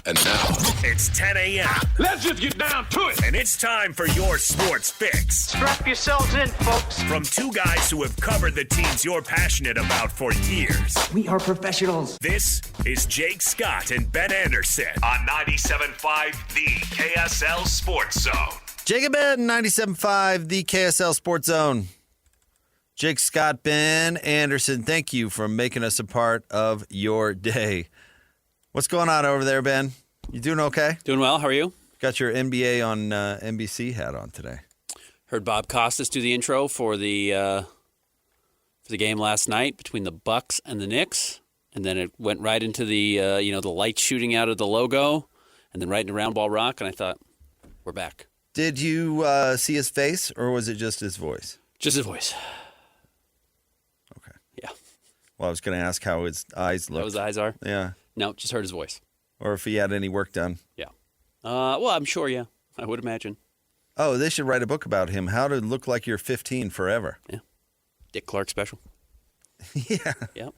And now, it's 10 a.m. Let's just get down to it. And it's time for your sports fix. Strap yourselves in, folks. From two guys who have covered the teams you're passionate about for years. We are professionals. This is Jake Scott and Ben Anderson on 97.5 The KSL Sports Zone. Jake and Ben, 97.5 The KSL Sports Zone. Jake Scott, Ben Anderson, thank you for making us a part of your day. What's going on over there, Ben? You doing okay? Doing well. How are you? Got your NBA on NBC hat on today. Heard Bob Costas do the intro for the game last night between the Bucks and the Knicks, and then it went right into the the light shooting out of the logo, and then right into Round Ball Rock, and I thought, we're back. Did you see his face, or was it just his voice? Just his voice. Okay. Yeah. Well, I was going to ask how his eyes looked. How his eyes are? Yeah. No, just heard his voice. Or if he had any work done. Yeah. Well, I'm sure, yeah. I would imagine. Oh, they should write a book about him. How to look like you're 15 forever. Yeah. Dick Clark special. Yeah. Yep.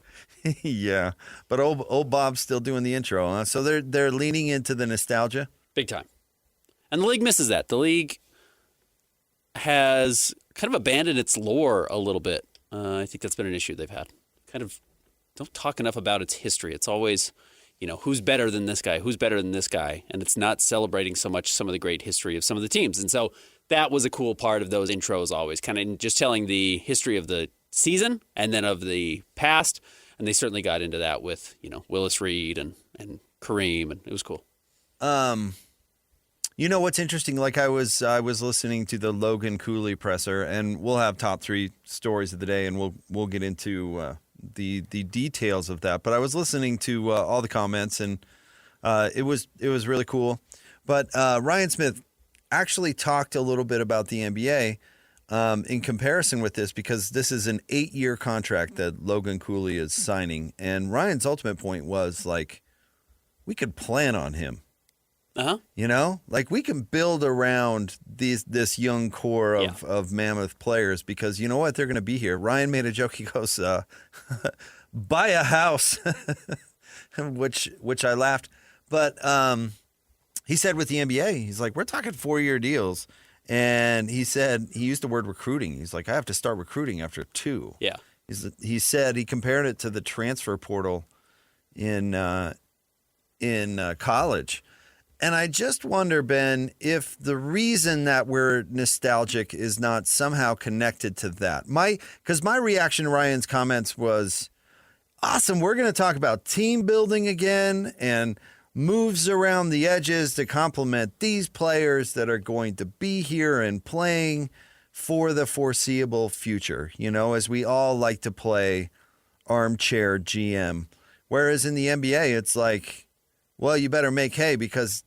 Yeah. But old Bob's still doing the intro, huh? So they're leaning into the nostalgia? Big time. And the league misses that. The league has kind of abandoned its lore a little bit. I think that's been an issue they've had. Kind of don't talk enough about its history. It's always, who's better than this guy? Who's better than this guy? And it's not celebrating so much some of the great history of some of the teams. And so that was a cool part of those intros always, kind of just telling the history of the season and then of the past. And they certainly got into that with, Willis Reed and Kareem, and it was cool. You know what's interesting? Like I was listening to the Logan Cooley presser, and we'll have top three stories of the day, and we'll get into the details of that. But I was listening to all the comments, and it was really cool. But Ryan Smith actually talked a little bit about the NBA in comparison with this, because this is an 8-year contract that Logan Cooley is signing, and Ryan's ultimate point was like, we could plan on him. Uh-huh. Like we can build around this young core of Mammoth players, because you know what? They're going to be here. Ryan made a joke. He goes, buy a house, which I laughed. But he said with the NBA, he's like, we're talking 4-year deals. And he said, he used the word recruiting. He's like, I have to start recruiting after 2. Yeah. He said he compared it to the transfer portal in college. And I just wonder, Ben, if the reason that we're nostalgic is not somehow connected to that. Because my reaction to Ryan's comments was, awesome, we're going to talk about team building again and moves around the edges to complement these players that are going to be here and playing for the foreseeable future, as we all like to play armchair GM. Whereas in the NBA, it's like, well, you better make hay because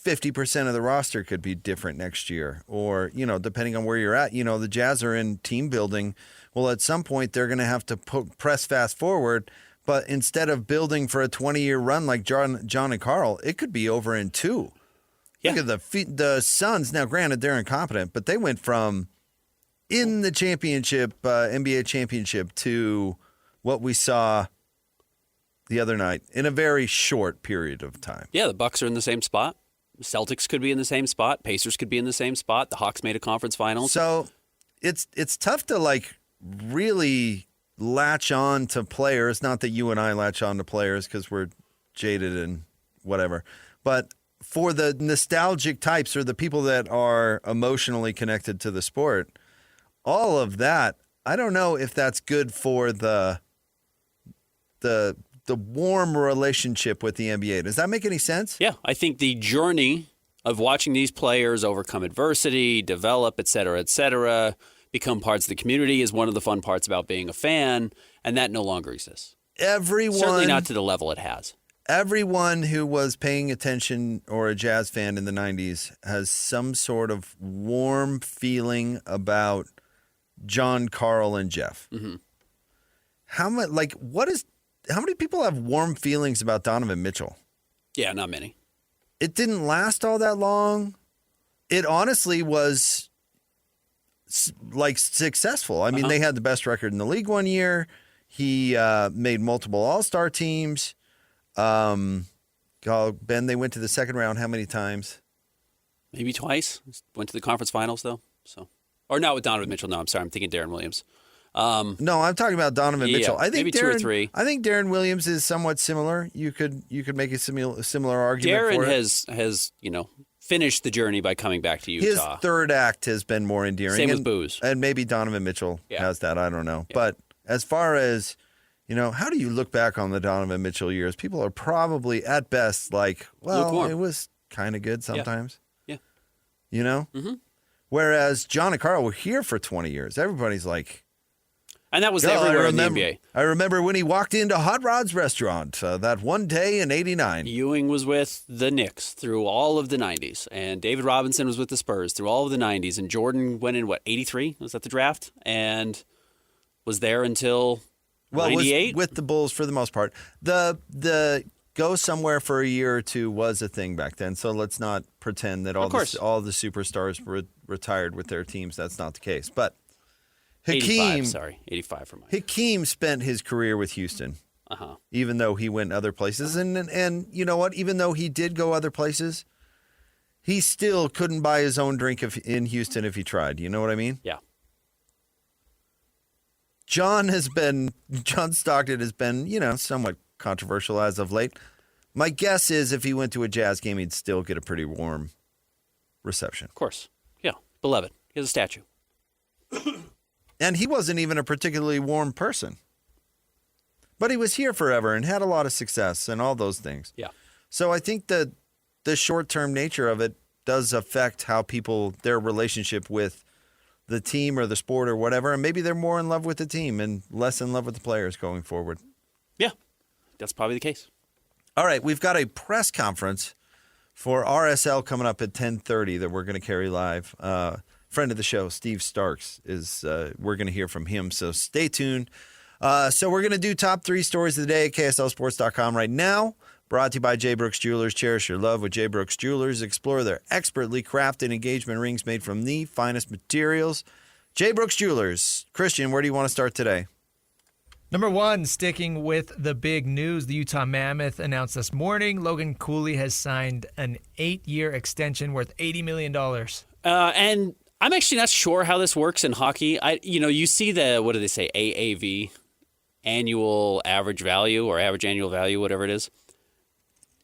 50% of the roster could be different next year, or, depending on where you're at, the Jazz are in team building. Well, at some point they're going to have to press fast forward, but instead of building for a 20-year run like John and Carl, it could be over in 2. Yeah. Look at the Suns. Now, granted, they're incompetent, but they went from in the championship, NBA championship, to what we saw the other night in a very short period of time. Yeah, the Bucks are in the same spot. Celtics could be in the same spot. Pacers could be in the same spot. The Hawks made a conference finals. So it's tough to really latch on to players. Not that you and I latch on to players because we're jaded and whatever. But for the nostalgic types, or the people that are emotionally connected to the sport, all of that, I don't know if that's good for the warm relationship with the NBA. Does that make any sense? Yeah, I think the journey of watching these players overcome adversity, develop, et cetera, become parts of the community is one of the fun parts about being a fan, and that no longer exists. Certainly not to the level it has. Everyone who was paying attention or a Jazz fan in the 90s has some sort of warm feeling about John, Carl, and Jeff. Mm-hmm. How many people have warm feelings about Donovan Mitchell? Yeah, not many. It didn't last all that long. It honestly was successful. I mean, they had the best record in the league one year. He made multiple All-Star teams. Ben, they went to the second round how many times? Maybe twice. Went to the conference finals, though. Or not with Donovan Mitchell. No, I'm sorry. I'm thinking Darren Williams. No, I'm talking about Donovan Mitchell. I think maybe 2 or 3. I think Darren Williams is somewhat similar. You could make a similar argument Darren for it. has finished the journey by coming back to Utah. His third act has been more endearing. Same with Booze. And maybe Donovan Mitchell has that. I don't know. Yeah. But as far as, how do you look back on the Donovan Mitchell years? People are probably at best like, well, lukewarm. It was kind of good sometimes. Yeah. Mm-hmm. Whereas John and Carl were here for 20 years. Everybody's like, and that was everywhere in the NBA. I remember when he walked into Hot Rod's restaurant that one day in '89. Ewing was with the Knicks through all of the 90s, and David Robinson was with the Spurs through all of the 90s, and Jordan went in, 83? Was that the draft? And was there until 98? Was with the Bulls for the most part. The go somewhere for a year or two was a thing back then, so let's not pretend that all the superstars were retired with their teams. That's not the case. But Hakeem, 85 for mine. Hakeem spent his career with Houston, even though he went other places. And you know what? Even though he did go other places, he still couldn't buy his own drink in Houston if he tried. You know what I mean? Yeah. John Stockton has been, somewhat controversial as of late. My guess is if he went to a Jazz game, he'd still get a pretty warm reception. Of course. Yeah. Beloved. He has a statue. And he wasn't even a particularly warm person. But he was here forever and had a lot of success and all those things. Yeah. So I think that the short-term nature of it does affect how their relationship with the team or the sport or whatever. And maybe they're more in love with the team and less in love with the players going forward. Yeah. That's probably the case. All right. We've got a press conference for RSL coming up at 10:30 that we're going to carry live. Friend of the show, Steve Starks, we're going to hear from him, so stay tuned. So we're going to do top 3 stories of the day at KSLSports.com right now. Brought to you by J. Brooks Jewelers. Cherish your love with J. Brooks Jewelers. Explore their expertly crafted engagement rings made from the finest materials. J. Brooks Jewelers. Christian, where do you want to start today? Number 1, sticking with the big news, the Utah Mammoth announced this morning Logan Cooley has signed an 8-year extension worth $80 million. And I'm actually not sure how this works in hockey. You see what do they say, AAV, annual average value or average annual value, whatever it is.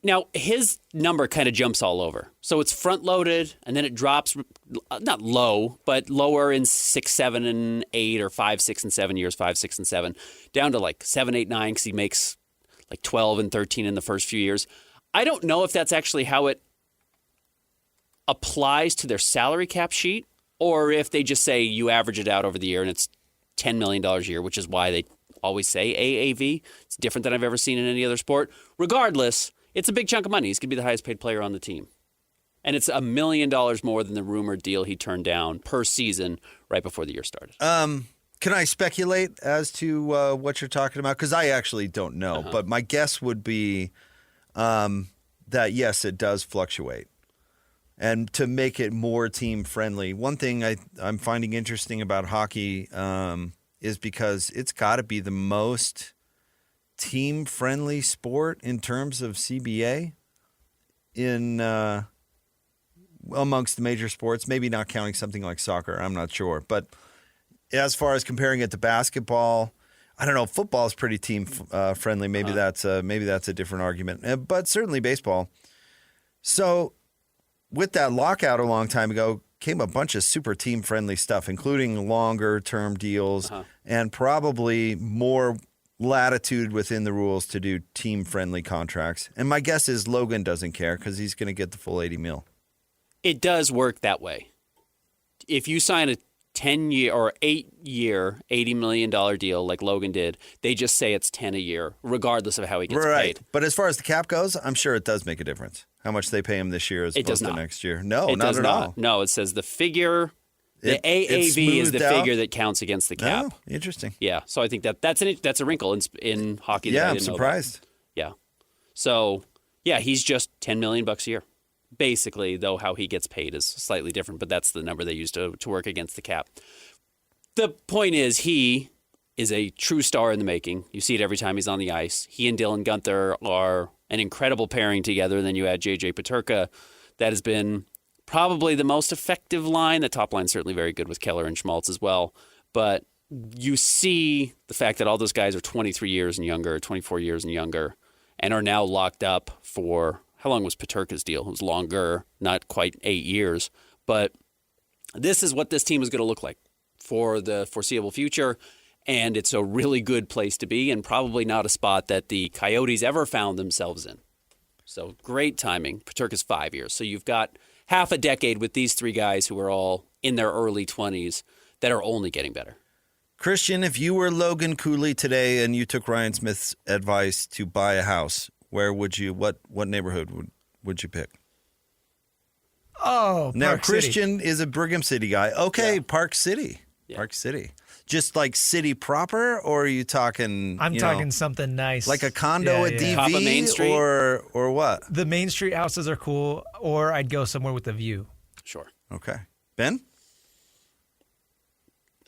Now, his number kind of jumps all over. So it's front-loaded, and then it drops, not low, but lower in 6, 7, and 8, or 5, 6, and 7 years, 5, 6, and 7, down to like 7, 8, 9, because he makes like 12 and 13 in the first few years. I don't know if that's actually how it applies to their salary cap sheet, or if they just say you average it out over the year and it's $10 million a year, which is why they always say AAV. It's different than I've ever seen in any other sport. Regardless, it's a big chunk of money. He's going to be the highest paid player on the team. And it's $1 million more than the rumored deal he turned down per season right before the year started. Can I speculate as to what you're talking about? Because I actually don't know. But my guess would be that, yes, it does fluctuate. And to make it more team-friendly, one thing I'm finding interesting about hockey is because it's got to be the most team-friendly sport in terms of CBA amongst the major sports, maybe not counting something like soccer. I'm not sure. But as far as comparing it to basketball, I don't know. Football is pretty team-friendly. Maybe that's a different argument. But certainly baseball. So with that lockout a long time ago came a bunch of super team-friendly stuff, including longer-term deals and probably more latitude within the rules to do team-friendly contracts. And my guess is Logan doesn't care because he's going to get the full $80 million. It does work that way. If you sign a 10-year or 8-year, $80 million deal like Logan did, they just say it's 10 a year, regardless of how he gets paid. But as far as the cap goes, I'm sure it does make a difference. How much they pay him this year as opposed to next year. No, not at all. No, it says the figure, the AAV is the figure that counts against the cap. Oh, interesting. Yeah, so I think that's a wrinkle in hockey. Yeah, that I I'm didn't surprised. Know about. Yeah. So, yeah, he's just $10 million a year. Basically, though, how he gets paid is slightly different, but that's the number they use to work against the cap. The point is, he is a true star in the making. You see it every time he's on the ice. He and Dylan Gunther are an incredible pairing together. And then you add J.J. Peterka. That has been probably the most effective line. The top line is certainly very good with Keller and Schmaltz as well. But you see the fact that all those guys are 23 years and younger, 24 years and younger, and are now locked up for, how long was Peterka's deal? It was longer, not quite 8 years. But this is what this team is going to look like for the foreseeable future. And it's a really good place to be, and probably not a spot that the Coyotes ever found themselves in. So great timing. Peterka's 5 years. So you've got half a decade with these three guys who are all in their early 20s that are only getting better. Christian, if you were Logan Cooley today and you took Ryan Smith's advice to buy a house, where would you? What neighborhood would you pick? Oh, now Park Christian City. is a Brigham City guy. Okay, Yeah. Park City. Yeah. Park City. Just like city proper, or are you talking? I'm talking something nice. like a condo at DV, Top of Main Street? or what? The Main Street houses are cool, or I'd go somewhere with a view. Sure. Okay, Ben.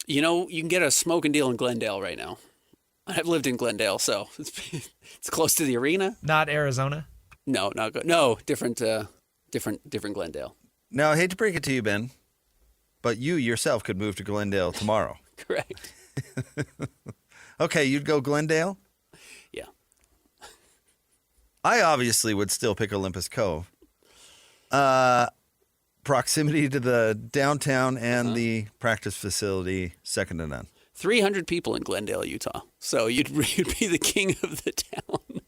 You know, you can get a smoking deal in Glendale right now. I've lived in Glendale, so it's close to the arena. Not Arizona. No, not good. No, different Glendale. Now, I hate to break it to you, Ben, but you yourself could move to Glendale tomorrow. Correct. Okay, you'd go Glendale? Yeah. I obviously would still pick Olympus Cove. Proximity to the downtown and the practice facility, second to none. 300 people in Glendale, Utah. So you'd be the king of the town.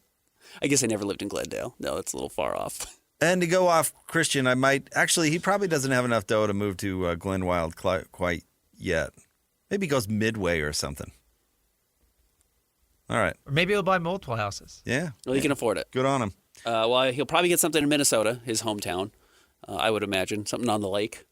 I guess I never lived in Glendale. No, that's a little far off. And to go off Christian, I might actually. He probably doesn't have enough dough to move to Glen Wild quite yet. Maybe he goes Midway or something. All right. Or maybe he'll buy multiple houses. Yeah. Well, he can afford it. Good on him. Well, he'll probably get something in Minnesota, his hometown. I would imagine something on the lake,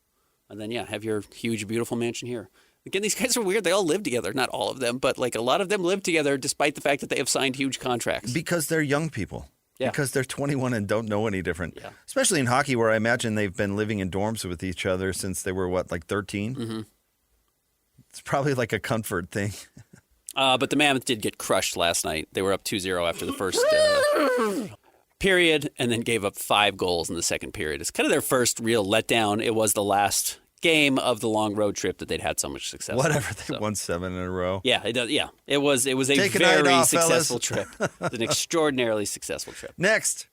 and then have your huge, beautiful mansion here. Again, these guys are weird. They all live together. Not all of them, but like a lot of them live together, despite the fact that they have signed huge contracts. Because they're young people. Yeah. Because they're 21 and don't know any different. Yeah. Especially in hockey, where I imagine they've been living in dorms with each other since they were, 13? Mm-hmm. It's probably like a comfort thing. But the Mammoth did get crushed last night. They were up 2-0 after the first period, and then gave up 5 goals in the second period. It's kind of their first real letdown. It was the last game of the long road trip that they'd had so much success. Whatever, they won 7 in a row. Yeah, it does. Yeah, it was a Take a night very off, successful fellas. trip. It's an extraordinarily successful trip. Next.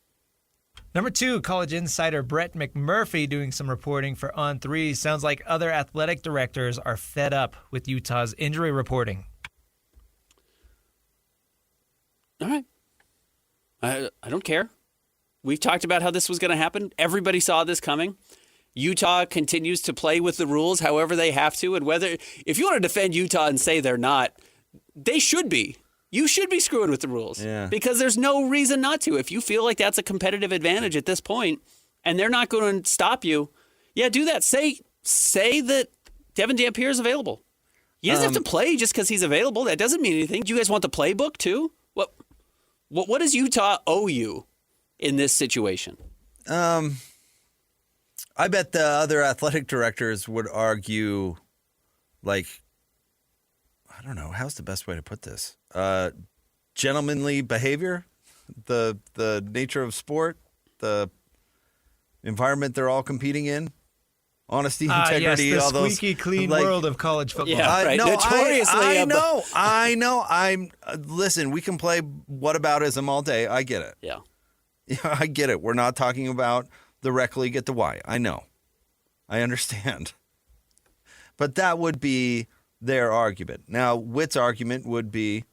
Number 2, college insider Brett McMurphy doing some reporting for On3. Sounds like other athletic directors are fed up with Utah's injury reporting. All right. I don't care. We've talked about how this was going to happen. Everybody saw this coming. Utah continues to play with the rules however they have to. And if you want to defend Utah and say they're not, they should be. You should be screwing with the rules. Yeah. Because there's no reason not to. If you feel like that's a competitive advantage at this point and they're not going to stop you, do that. Say that Devon Dampier is available. He doesn't have to play just because he's available. That doesn't mean anything. Do you guys want the playbook too? What does Utah owe you in this situation? I bet the other athletic directors would argue, I don't know, how's the best way to put this? Gentlemanly behavior, the nature of sport, the environment they're all competing in, honesty, integrity, yes, the all those. squeaky clean world of college football. Yeah. Right. No, Notoriously, I know. Listen, we can play whataboutism all day. I get it. Yeah. Yeah, I get it. We're not talking about the rec league at the Y. I know. I understand. But that would be their argument. Now, Witt's argument would be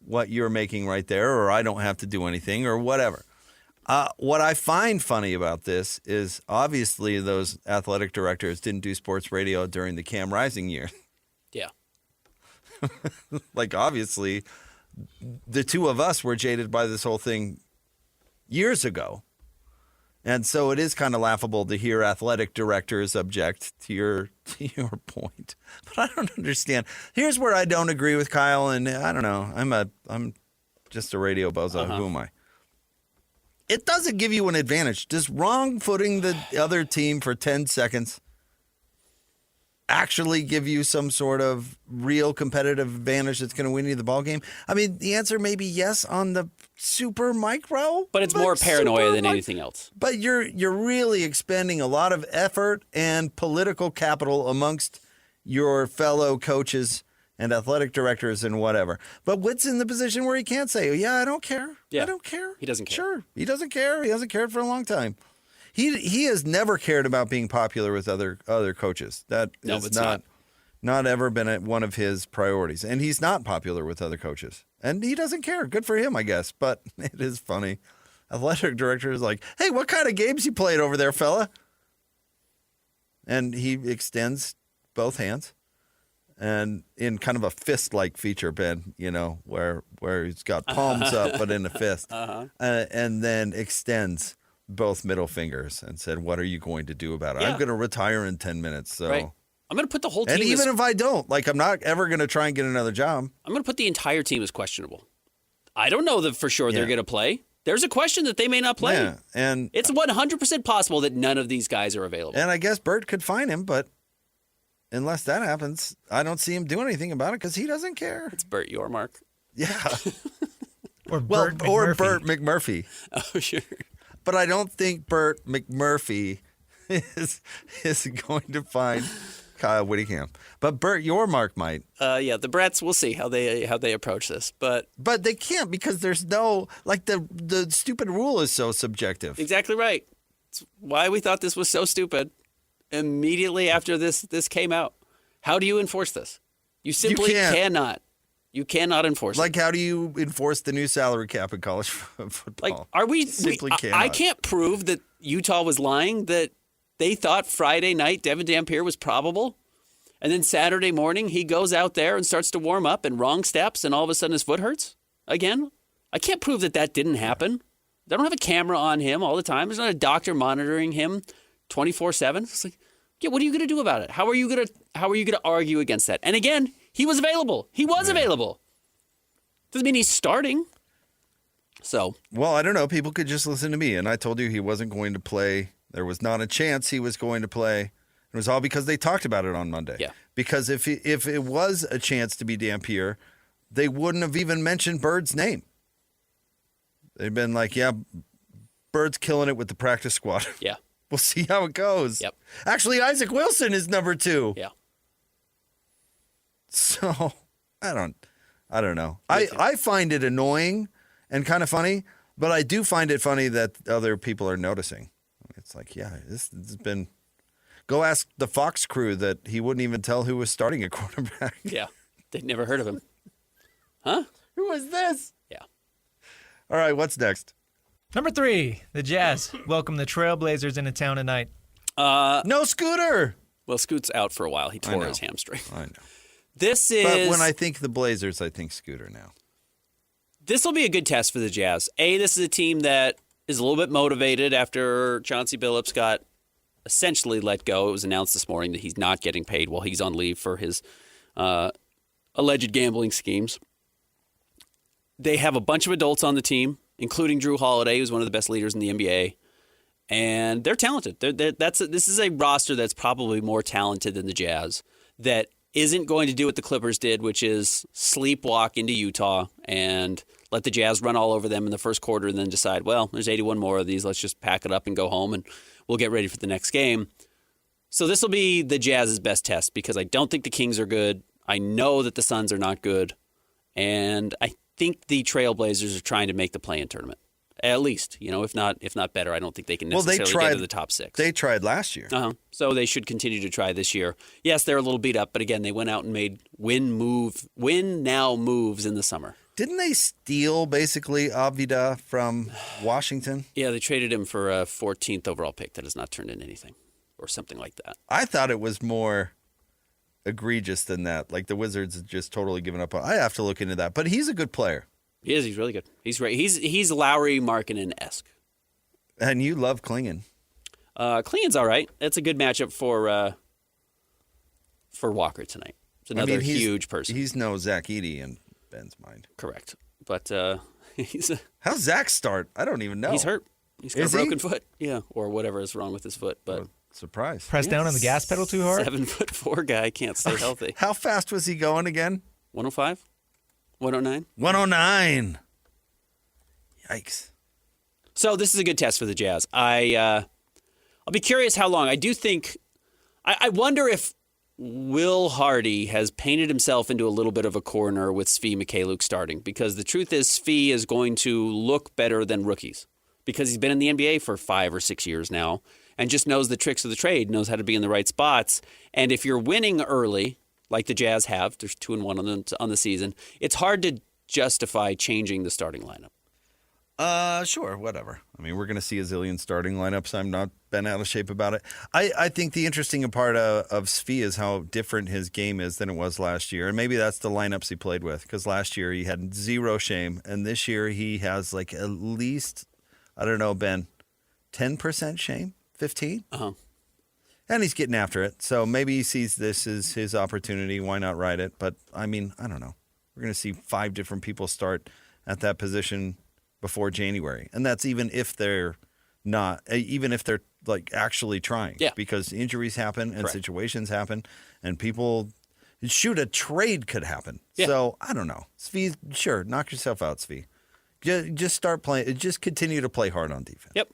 what you're making right there, or I don't have to do anything, or whatever. What I find funny about this is obviously those athletic directors didn't do sports radio during the Cam Rising year. Yeah. Obviously, the two of us were jaded by this whole thing years ago. And so it is kind of laughable to hear athletic directors object to your point. But I don't understand. Here's where I don't agree with Kyle, and I don't know. I'm just a radio bozo. Who am I? It doesn't give you an advantage. Just wrong footing the other team for 10 seconds. actually give you some sort of real competitive advantage that's going to win you the ball game? I mean, the answer may be yes on the super micro. But it's more paranoia than anything else. But you're really expending a lot of effort and political capital amongst your fellow coaches and athletic directors and whatever. But Witt's in the position where he can't say, yeah, I don't care. Yeah. I don't care. He doesn't care. Sure. He doesn't care. He hasn't cared for a long time. He has never cared about being popular with other coaches. That is not ever been one of his priorities. And he's not popular with other coaches. And he doesn't care. Good for him, I guess. But it is funny. Athletic director is like, hey, what kind of games you played over there, fella? And he extends both hands. And in kind of a fist-like feature, Ben, where he's got palms up but in a fist. And then extends both middle fingers and said, what are you going to do about it? Yeah. I'm going to retire in 10 minutes. So. Right. I'm going to put the whole team And even if I don't, I'm not ever going to try and get another job. I'm going to put the entire team as questionable. I don't know that for sure they're going to play. There's a question that they may not play. Yeah, and it's 100% possible that none of these guys are available. And I guess Bert could find him, but unless that happens, I don't see him doing anything about it because he doesn't care. It's Bert Yormark. Yeah. Or Bert McMurphy. Oh, sure. But I don't think Bert McMurphy is going to find Kyle Whittingham. But Bert Yormark might. Yeah, the Bretts, we'll see how they approach this. But they can't because there's no, the stupid rule is so subjective. Exactly right. It's why we thought this was so stupid immediately after this came out. How do you enforce this? You simply cannot. You cannot enforce it. How do you enforce the new salary cap in college football? Cannot. I can't prove that Utah was lying, that they thought Friday night Devon Dampier was probable, and then Saturday morning he goes out there and starts to warm up and wrong steps, and all of a sudden his foot hurts again. I can't prove that didn't happen. They don't have a camera on him all the time. There's not a doctor monitoring him 24/7. It's what are you going to do about it? How are you going to argue against that? And again, he was available. He was available. Doesn't mean he's starting. So. Well, I don't know. People could just listen to me. And I told you he wasn't going to play. There was not a chance he was going to play. It was all because they talked about it on Monday. Yeah. Because if it was a chance to be Dampier, they wouldn't have even mentioned Bird's name. They'd been like, yeah, Bird's killing it with the practice squad. Yeah. We'll see how it goes. Yep. Actually, Isaac Wilson is number 2. Yeah. So, I don't know. I find it annoying and kind of funny, but I do find it funny that other people are noticing. It's this has been. Go ask the Fox crew that he wouldn't even tell who was starting at quarterback. Yeah. They'd never heard of him. Huh? Who was this? Yeah. All right, what's next? Number 3, the Jazz welcome the Trailblazers into town tonight. No Scooter. Well, Scoot's out for a while. He tore his hamstring. I know. But when I think the Blazers, I think Scooter now. This will be a good test for the Jazz. This is a team that is a little bit motivated after Chauncey Billups got essentially let go. It was announced this morning that he's not getting paid while he's on leave for his alleged gambling schemes. They have a bunch of adults on the team, including Drew Holiday, who's one of the best leaders in the NBA. And they're talented. This is a roster that's probably more talented than the Jazz that isn't going to do what the Clippers did, which is sleepwalk into Utah and let the Jazz run all over them in the first quarter and then decide, well, there's 81 more of these. Let's just pack it up and go home and we'll get ready for the next game. So this will be the Jazz's best test because I don't think the Kings are good. I know that the Suns are not good. And I think the Trailblazers are trying to make the play-in tournament. At least, if not better. I don't think they can necessarily get to the top 6. They tried last year. So they should continue to try this year. Yes, they're a little beat up, but again, they went out and made win now moves in the summer. Didn't they steal basically Avdija from Washington? Yeah, they traded him for a 14th overall pick that has not turned into anything or something like that. I thought it was more egregious than that. Like the Wizards had just totally given up on. I have to look into that, but he's a good player. He is. He's really good. He's great. He's Lowry Markkanen-esque. And you love Klingon. Klingon's all right. That's a good matchup for Walker tonight. It's another huge person. He's no Zach Edey in Ben's mind. Correct. But how's Zach start? I don't even know. He's hurt. He's got a broken foot. Yeah, or whatever is wrong with his foot. But Surprise. Press down on the gas pedal too hard? 7'4" guy can't stay healthy. How fast was he going again? 105? 109? 109. Yikes. So this is a good test for the Jazz. I'll be curious how long. I do think I wonder if Will Hardy has painted himself into a little bit of a corner with Svi Mikhailiuk starting, because the truth is Svi is going to look better than rookies because he's been in the NBA for 5 or 6 years now and just knows the tricks of the trade, knows how to be in the right spots. And if you're winning early, like the Jazz have, there's 2-1 on the season, it's hard to justify changing the starting lineup. Sure, whatever. I mean, we're going to see a zillion starting lineups. I'm not bent out of shape about it. I think the interesting part of Svi is how different his game is than it was last year. And maybe that's the lineups he played with, because last year he had zero shame. And this year he has like at least, I don't know, Ben, 10% shame? 15? Uh-huh. And he's getting after it. So maybe he sees this as his opportunity. Why not ride it? But, I mean, I don't know. We're going to see 5 different people start at that position before January. And that's even if they're like actually trying. Yeah. Because injuries happen and Correct. situations happen and people a trade could happen. Yeah. So I don't know. Svi, sure, knock yourself out, Svi. Just start playing. Just continue to play hard on defense. Yep.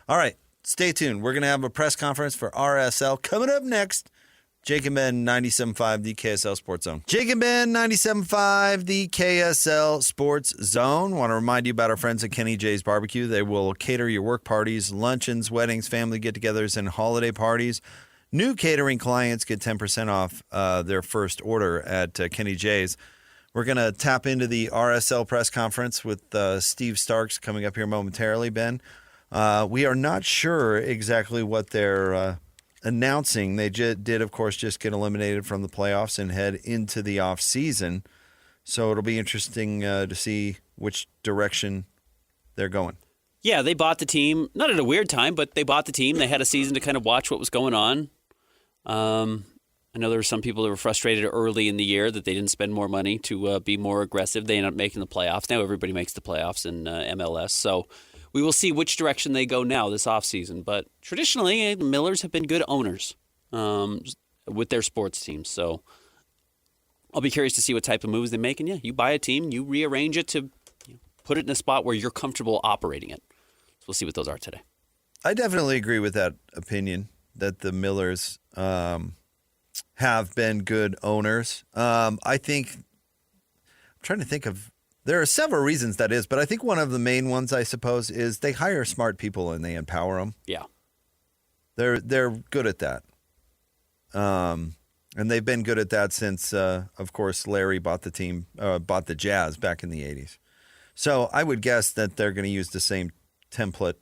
All right. Stay tuned. We're going to have a press conference for RSL coming up next. Jake and Ben, 97.5, the KSL Sports Zone. Jake and Ben, 97.5, the KSL Sports Zone. Want to remind you about our friends at Kenny J's Barbecue. They will cater your work parties, luncheons, weddings, family get-togethers, and holiday parties. New catering clients get 10% off their first order at Kenny J's. We're going to tap into the RSL press conference with Steve Starks coming up here momentarily, Ben. We are not sure exactly what they're announcing. They did, of course, just get eliminated from the playoffs and head into the off season. So it'll be interesting to see which direction they're going. Yeah, they bought the team, not at a weird time, but they bought the team. They had a season to kind of watch what was going on. I know there were some people that were frustrated early in the year that they didn't spend more money to be more aggressive. They ended up making the playoffs. Now everybody makes the playoffs in MLS. So we will see which direction they go now this offseason. But traditionally, the Millers have been good owners with their sports teams. So I'll be curious to see what type of moves they make. And, yeah, you buy a team, you rearrange it to put it in a spot where you're comfortable operating it. So we'll see what those are today. I definitely agree with that opinion that the Millers have been good owners. I think I'm trying to think of there are several reasons that is, but I think one of the main ones, I suppose, is they hire smart people and they empower them. Yeah. They're good at that. And they've been good at that since, of course, Larry bought the Jazz back in the 80s. So I would guess that they're going to use the same template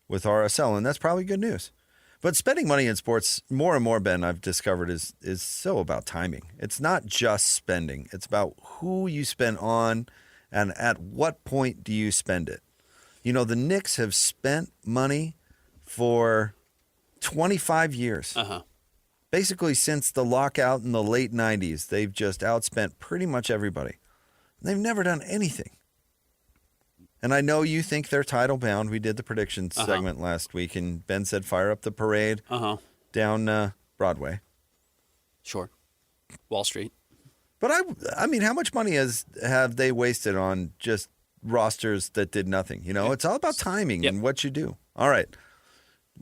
with RSL, and that's probably good news. But spending money in sports, more and more, Ben, I've discovered is so about timing. It's not just spending. It's about who you spend on and at what point do you spend it. You know, the Knicks have spent money for 25 years. Uh-huh. Basically, since the lockout in the late 90s, they've just outspent pretty much everybody. They've never done anything. And I know you think they're title bound. We did the predictions segment last week, and Ben said fire up the parade down Broadway. Sure. Wall Street. But I mean, how much money have they wasted on just rosters that did nothing? You know, it's all about timing and what you do. All right.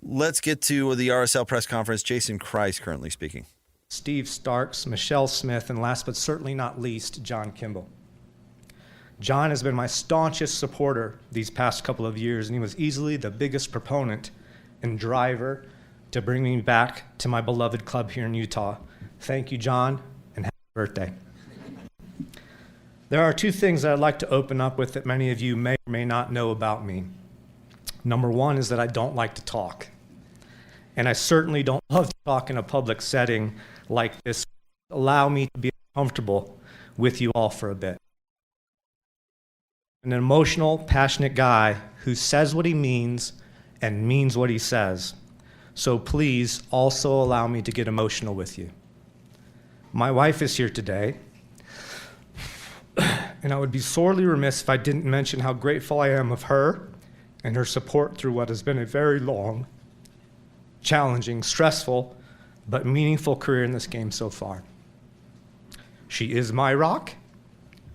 Let's get to the RSL press conference. Jason Kreis currently speaking. Steve Starks, Michelle Smith, and last but certainly not least, John Kimball. John has been my staunchest supporter these past couple of years, and he was easily the biggest proponent and driver to bring me back to my beloved club here in Utah. Thank you, John, and happy birthday. There are two things that I'd like to open up with that many of you may or may not know about me. Number one is that I don't like to talk. And I certainly don't love to talk in a public setting like this. Allow me to be comfortable with you all for a bit. An emotional, passionate guy who says what he means and means what he says. So please also allow me to get emotional with you. My wife is here today, and I would be sorely remiss if I didn't mention how grateful I am of her and her support through what has been a very long challenging, stressful, but meaningful career in this game so far. She is my rock.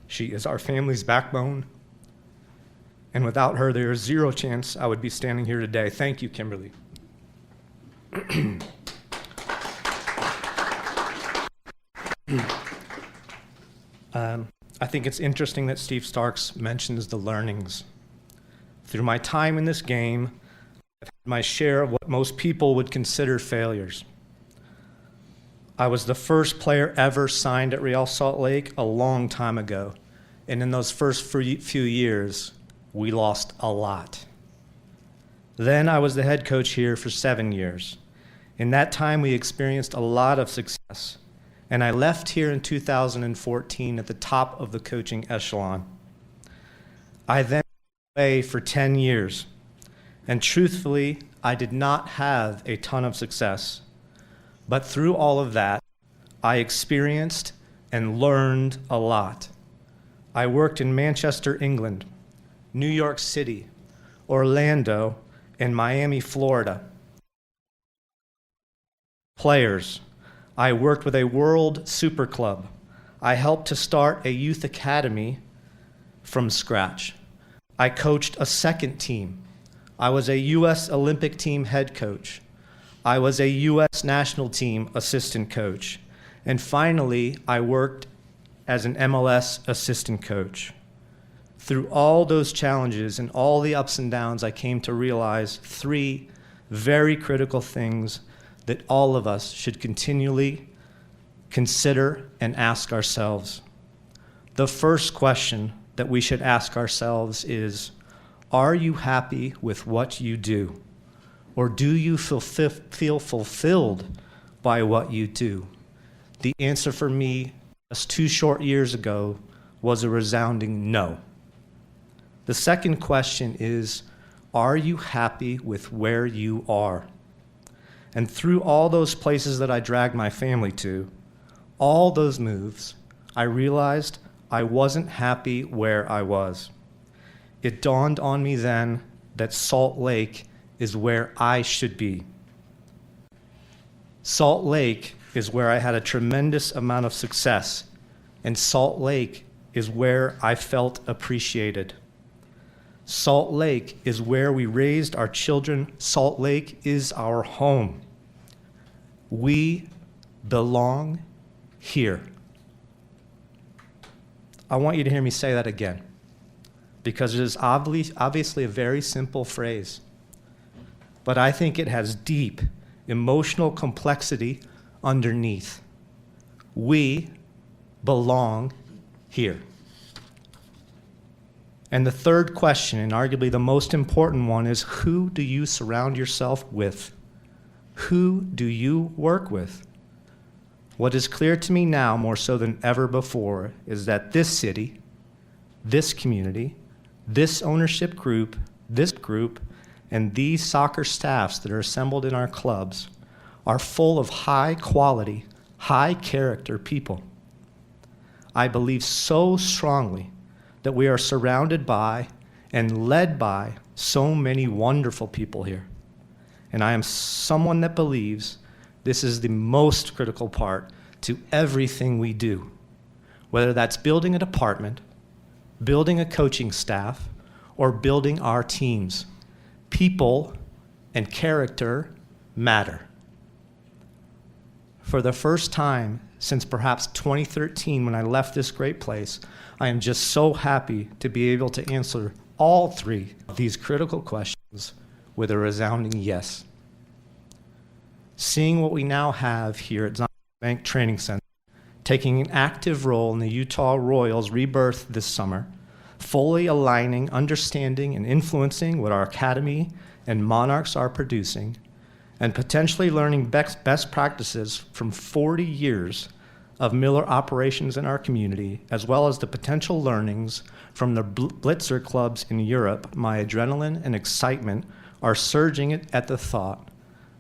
She is our family's backbone. And without her, there is zero chance I would be standing here today. Thank you, Kimberly. I think it's interesting that Steve Starks mentions the learnings. Through my time in this game, I've had my share of what most people would consider failures. I was the first player ever signed at Real Salt Lake a long time ago, and in those first few years, we lost a lot. Then I was the head coach here for 7 years. In that time, we experienced a lot of success, and I left here in 2014 at the top of the coaching echelon. I then went away for 10 years, and truthfully, I did not have a ton of success. But through all of that, I experienced and learned a lot. I worked in Manchester, England, New York City, Orlando, and Miami, Florida. Players. I worked with a world super club. I helped to start a youth academy from scratch. I coached a second team. I was a U.S. Olympic team head coach. I was a U.S. national team assistant coach. And finally, I worked as an MLS assistant coach. Through all those challenges and all the ups and downs, I came to realize 3 very critical things that all of us should continually consider and ask ourselves. The first question that we should ask ourselves is, are you happy with what you do? Or do you feel fulfilled by what you do? The answer for me just 2 short years ago was a resounding no. The second question is, are you happy with where you are? And through all those places that I dragged my family to, all those moves, I realized I wasn't happy where I was. It dawned on me then that Salt Lake is where I should be. Salt Lake is where I had a tremendous amount of success, and Salt Lake is where I felt appreciated. Salt Lake is where we raised our children. Salt Lake is our home. We belong here. I want you to hear me say that again, because it is obviously a very simple phrase, but I think it has deep emotional complexity underneath. We belong here. And the third question, and arguably the most important one, is who do you surround yourself with? Who do you work with? What is clear to me now more so than ever before is that this city, this community, this ownership group, this group, and these soccer staffs that are assembled in our clubs are full of high quality, high character people. I believe so strongly that we are surrounded by and led by so many wonderful people here. And I am someone that believes this is the most critical part to everything we do, whether that's building a department, building a coaching staff, or building our teams. People and character matter. For the first time since perhaps 2013 when I left this great place, I am just so happy to be able to answer all 3 of these critical questions with a resounding yes. Seeing what we now have here at Zion Bank Training Center, taking an active role in the Utah Royals' rebirth this summer, fully aligning, understanding, and influencing what our academy and Monarchs are producing, and potentially learning best practices from 40 years of Miller operations in our community, as well as the potential learnings from the Blitzer clubs in Europe, my adrenaline and excitement are surging at the thought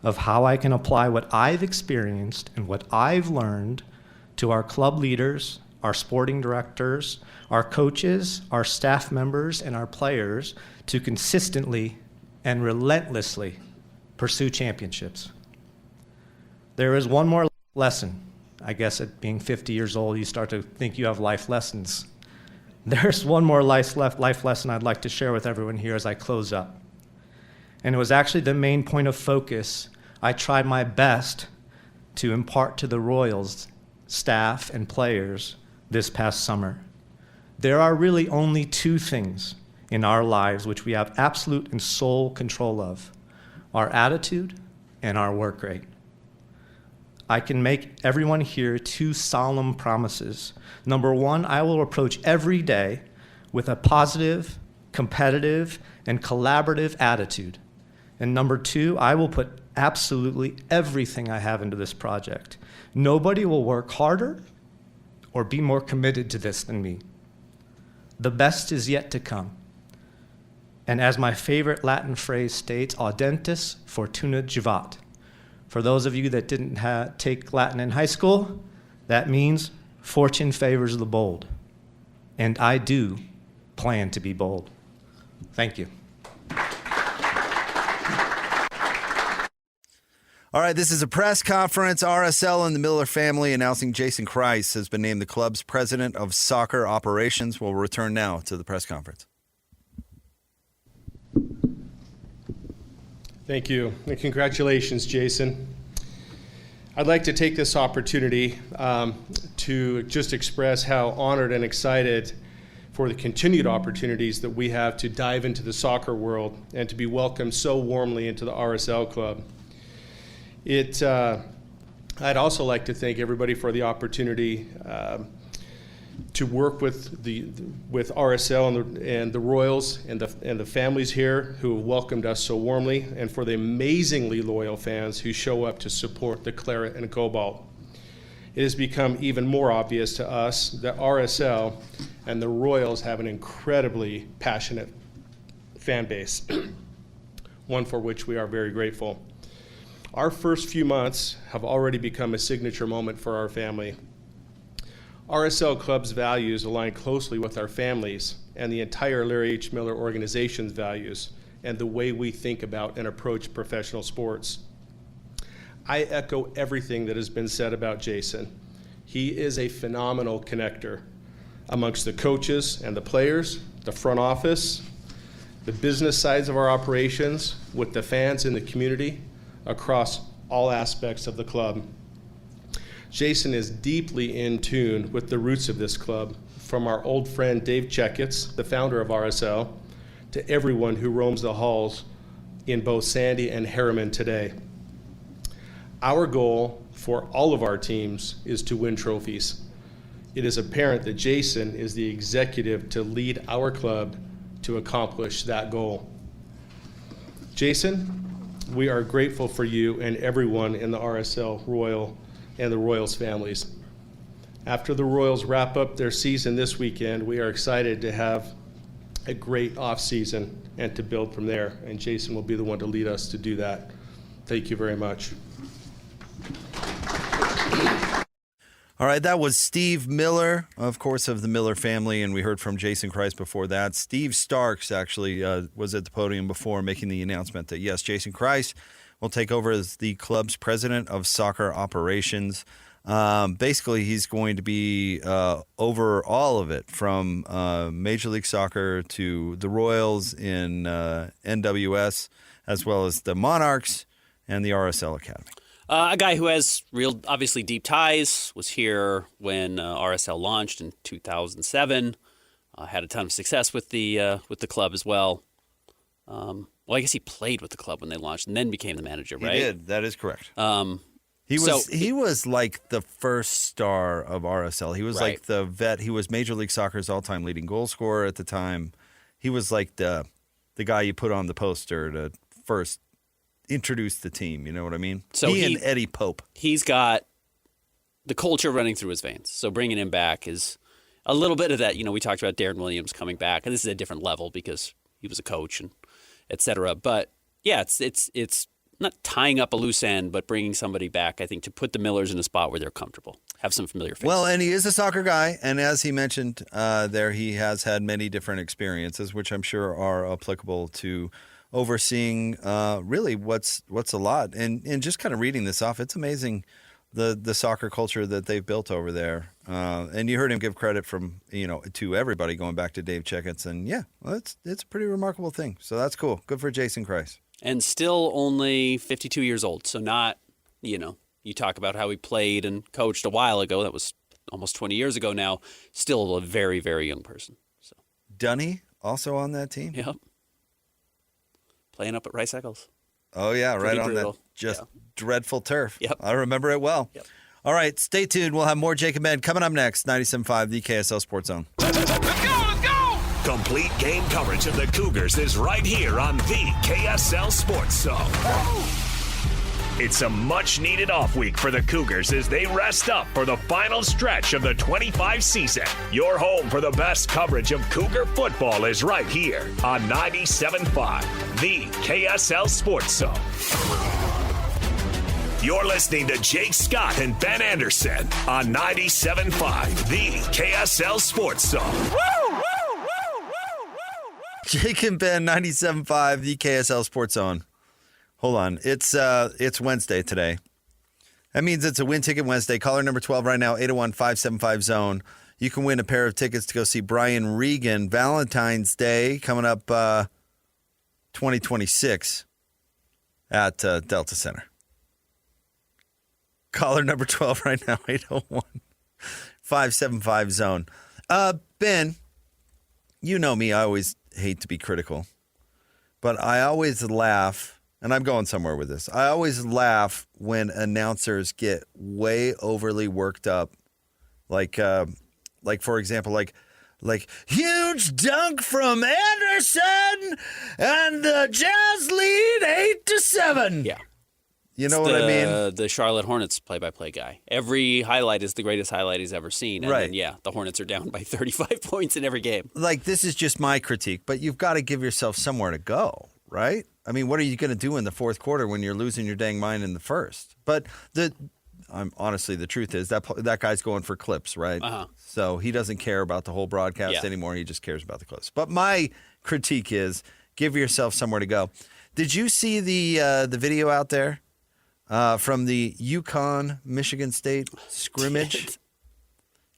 of how I can apply what I've experienced and what I've learned to our club leaders, our sporting directors, our coaches, our staff members, and our players to consistently and relentlessly pursue championships. There is one more lesson. I guess at being 50 years old, you start to think you have life lessons. There's one more life lesson I'd like to share with everyone here as I close up. And it was actually the main point of focus I tried my best to impart to the Royals staff and players this past summer. There are really only two things in our lives which we have absolute and sole control of: our attitude and our work rate. I can make everyone here two solemn promises. Number one, I will approach every day with a positive, competitive, and collaborative attitude. And number two, I will put absolutely everything I have into this project. Nobody will work harder or be more committed to this than me. The best is yet to come. And as my favorite Latin phrase states, audentis fortuna juvat. For those of you that didn't take Latin in high school, that means fortune favors the bold. And I do plan to be bold. Thank you. All right, this is a press conference. RSL and the Miller family announcing Jason Kreis has been named the club's president of soccer operations. We'll return now to the press conference. Thank you, and congratulations, Jason. I'd like to take this opportunity to just express how honored and excited for the continued opportunities that we have to dive into the soccer world and to be welcomed so warmly into the RSL club. I'd also like to thank everybody for the opportunity to work with RSL and the Royals and the families here who have welcomed us so warmly, and for the amazingly loyal fans who show up to support the Claret and Cobalt. It has become even more obvious to us that RSL and the Royals have an incredibly passionate fan base, one for which we are very grateful. Our first few months have already become a signature moment for our family. RSL Club's values align closely with our families and the entire Larry H. Miller organization's values and the way we think about and approach professional sports. I echo everything that has been said about Jason. He is a phenomenal connector amongst the coaches and the players, the front office, the business sides of our operations, with the fans in the community, across all aspects of the club. Jason is deeply in tune with the roots of this club, from our old friend Dave Checketts, the founder of RSL, to everyone who roams the halls in both Sandy and Harriman today. Our goal for all of our teams is to win trophies. It is apparent that Jason is the executive to lead our club to accomplish that goal. Jason, we are grateful for you and everyone in the RSL Royal and the Royals families. After the Royals wrap up their season this weekend, we are excited to have a great off-season and to build from there, and Jason will be the one to lead us to do that. Thank you very much. All right, that was Steve Miller, of course, of the Miller family, and we heard from Jason Kreis before that. Steve Starks actually was at the podium before making the announcement that, yes, Jason Kreis will take over as the club's president of soccer operations. Basically, he's going to be over all of it, from Major League Soccer to the Royals in NWS, as well as the Monarchs and the RSL Academy. A guy who has real, obviously, deep ties, was here when RSL launched in 2007. Had a ton of success with the club as well. Well, I guess he played with the club when they launched and then became the manager, right? He did. That is correct. He was like the first star of RSL. He was like the vet. He was Major League Soccer's all-time leading goal scorer at the time. He was like the guy you put on the poster to first introduce the team. You know what I mean? So he and Eddie Pope. He's got the culture running through his veins. So bringing him back is a little bit of that. You know, we talked about Darren Williams coming back, and this is a different level because he was a coach and et cetera. But yeah, it's not tying up a loose end, but bringing somebody back, I think, to put the Millers in a spot where they're comfortable, have some familiar faces. Well, and he is a soccer guy, and as he mentioned there, he has had many different experiences, which I'm sure are applicable to overseeing really what's a lot. And just kind of reading this off, it's amazing the soccer culture that they've built over there. And you heard him give credit from, to everybody going back to Dave Checketts. And it's a pretty remarkable thing. So that's cool. Good for Jason Kreis. And still only 52 years old. So not, you talk about how he played and coached a while ago. That was almost 20 years ago now. Still a very, very young person. So Dunny also on that team? Yep. Playing up at Rice Eccles. Oh, yeah, Pretty right brutal. on that dreadful turf. Yep. I remember it well. Yep. All right, stay tuned. We'll have more Jake and Ben coming up next. 97.5, the KSL Sports Zone. Let's go! Complete game coverage of the Cougars is right here on the KSL Sports Zone. It's a much-needed off week for the Cougars as they rest up for the final stretch of the 25 season. Your home for the best coverage of Cougar football is right here on 97.5, the KSL Sports Zone. You're listening to Jake Scott and Ben Anderson on 97.5, the KSL Sports Zone. Jake and Ben, 97.5, the KSL Sports Zone. Hold on. It's Wednesday today. That means it's a Win Ticket Wednesday. Caller number 12 right now, 801-575-ZONE. You can win a pair of tickets to go see Brian Regan. Valentine's Day coming up 2026 at Delta Center. Caller number 12 right now, 801-575-ZONE. Ben, you know me. I always hate to be critical, but I always laugh. And I'm going somewhere with this. I always laugh when announcers get way overly worked up. Like for example, like huge dunk from Anderson and the Jazz lead 8-7. Yeah. You know what I mean? The Charlotte Hornets play-by-play guy. Every highlight is the greatest highlight he's ever seen. And Right. then, the Hornets are down by 35 points in every game. Like, this is just my critique, but you've got to give yourself somewhere to go, right? I mean, what are you going to do in the fourth quarter when you're losing your dang mind in the first? But honestly, the truth is that guy's going for clips, right? Uh-huh. So he doesn't care about the whole broadcast anymore. He just cares about the clips. But my critique is give yourself somewhere to go. Did you see the video out there from the UConn Michigan State scrimmage?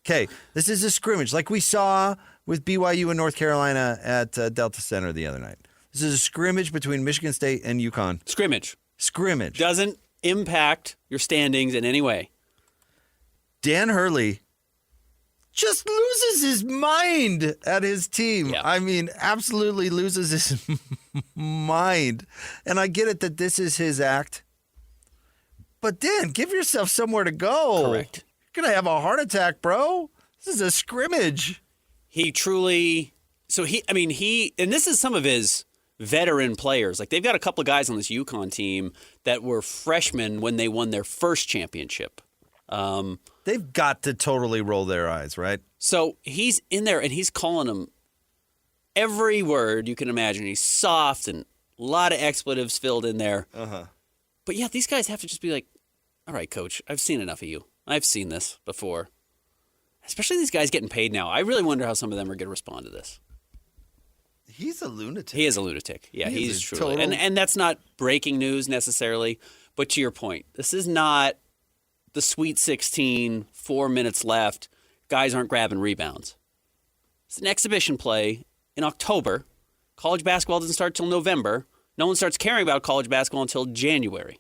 Okay, this is a scrimmage like we saw with BYU and North Carolina at Delta Center the other night. This is a scrimmage between Michigan State and UConn. Scrimmage. Doesn't impact your standings in any way. Dan Hurley just loses his mind at his team. Yeah. I mean, absolutely loses his mind. And I get it that this is his act. But Dan, give yourself somewhere to go. Correct. You're going to have a heart attack, bro. This is a scrimmage. He truly – and this is some of his veteran players. Like, they've got a couple of guys on this UConn team that were freshmen when they won their first championship. They've got to totally roll their eyes, right? So he's in there, and he's calling them every word you can imagine. He's soft and a lot of expletives filled in there. Uh-huh. But, these guys have to just be like, all right, coach, I've seen enough of you. I've seen this before. Especially these guys getting paid now. I really wonder how some of them are going to respond to this. He's a lunatic. He is a lunatic. Yeah, he's truly. Total... And that's not breaking news necessarily. But to your point, this is not the Sweet 16, 4 minutes left. Guys aren't grabbing rebounds. It's an exhibition play in October. College basketball doesn't start till November. No one starts caring about college basketball until January.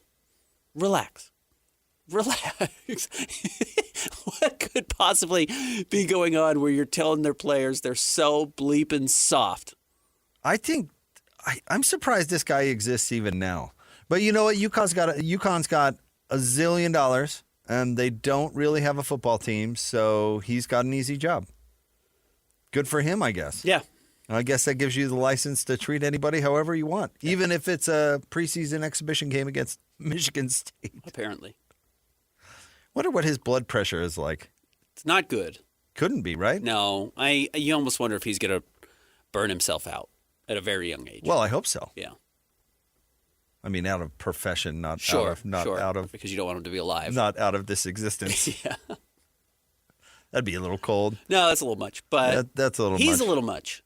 Relax. What could possibly be going on where you're telling their players they're so bleeping soft? I think I'm surprised this guy exists even now. But you know what? UConn's got $1 zillion, and they don't really have a football team, so he's got an easy job. Good for him, I guess. Yeah. I guess that gives you the license to treat anybody however you want, even if it's a preseason exhibition game against Michigan State. Apparently. Wonder what his blood pressure is like. It's not good. Couldn't be, right? No. You almost wonder if he's going to burn himself out at a very young age. Well, I hope so. Yeah. I mean, out of profession, not out of because you don't want him to be alive. Not out of this existence. Yeah. That'd be a little cold. No, that's a little much. But that's a little much. He's a little much.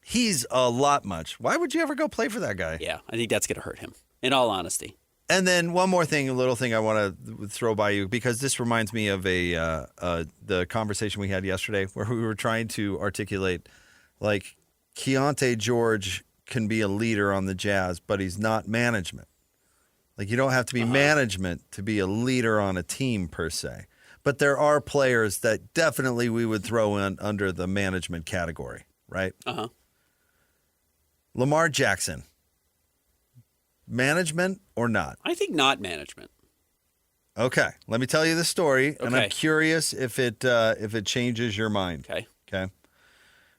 He's a lot much. Why would you ever go play for that guy? Yeah, I think that's going to hurt him, in all honesty. And then one more thing, a little thing I want to throw by you, because this reminds me of the conversation we had yesterday where we were trying to articulate, like, Keontae George can be a leader on the Jazz, but he's not management. Like, you don't have to be management to be a leader on a team per se. But there are players that definitely we would throw in under the management category, right? Uh-huh. Lamar Jackson. Management or not? I think not management. Okay. Let me tell you the story, and Okay. I'm curious if it changes your mind. Okay. Okay.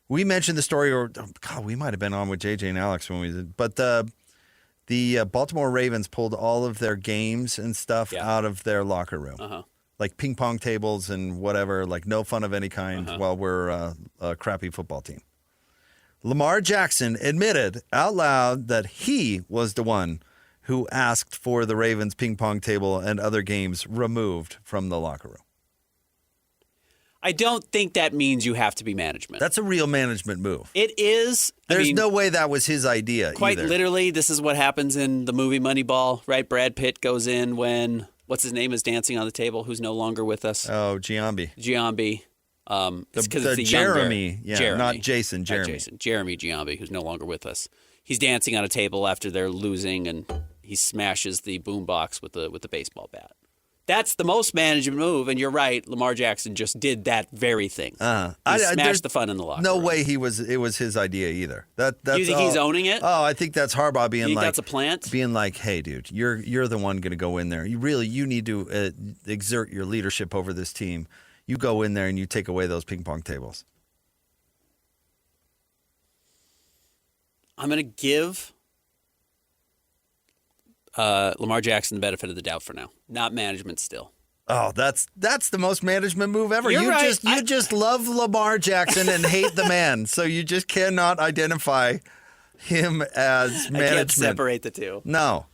We mentioned the story, or God, we might have been on with JJ and Alex when we did, but the Baltimore Ravens pulled all of their games and stuff out of their locker room. Uh-huh. Like ping pong tables and whatever, like no fun of any kind while we're a crappy football team. Lamar Jackson admitted out loud that he was the one who asked for the Ravens ping pong table and other games removed from the locker room. I don't think that means you have to be management. That's a real management move. It is. There's no way that was his idea Quite either. literally, this is what happens in the movie Moneyball, right? Brad Pitt goes in when, what's his name, is dancing on the table, who's no longer with us. Oh, Giambi. Giambi. It's because it's the Jeremy. younger. Jeremy. Not Jason. Jeremy. Not Jason. Jeremy Giambi, who's no longer with us. He's dancing on a table after they're losing, and he smashes the boombox with the baseball bat. That's the most management move, and you're right. Lamar Jackson just did that very thing. He smashed the fun in the locker No room. way it was his idea either. That's You think he's owning it? Oh, I think that's Harbaugh being You think like that's a plant? being like, hey, dude, you're the one going to go in there. You need to exert your leadership over this team. You go in there and you take away those ping pong tables. I'm going to give Lamar Jackson the benefit of the doubt for now. Not management still. Oh, that's the most management move ever. You're right. You just love Lamar Jackson and hate the man, so you just cannot identify him as management. I can't separate the two. No.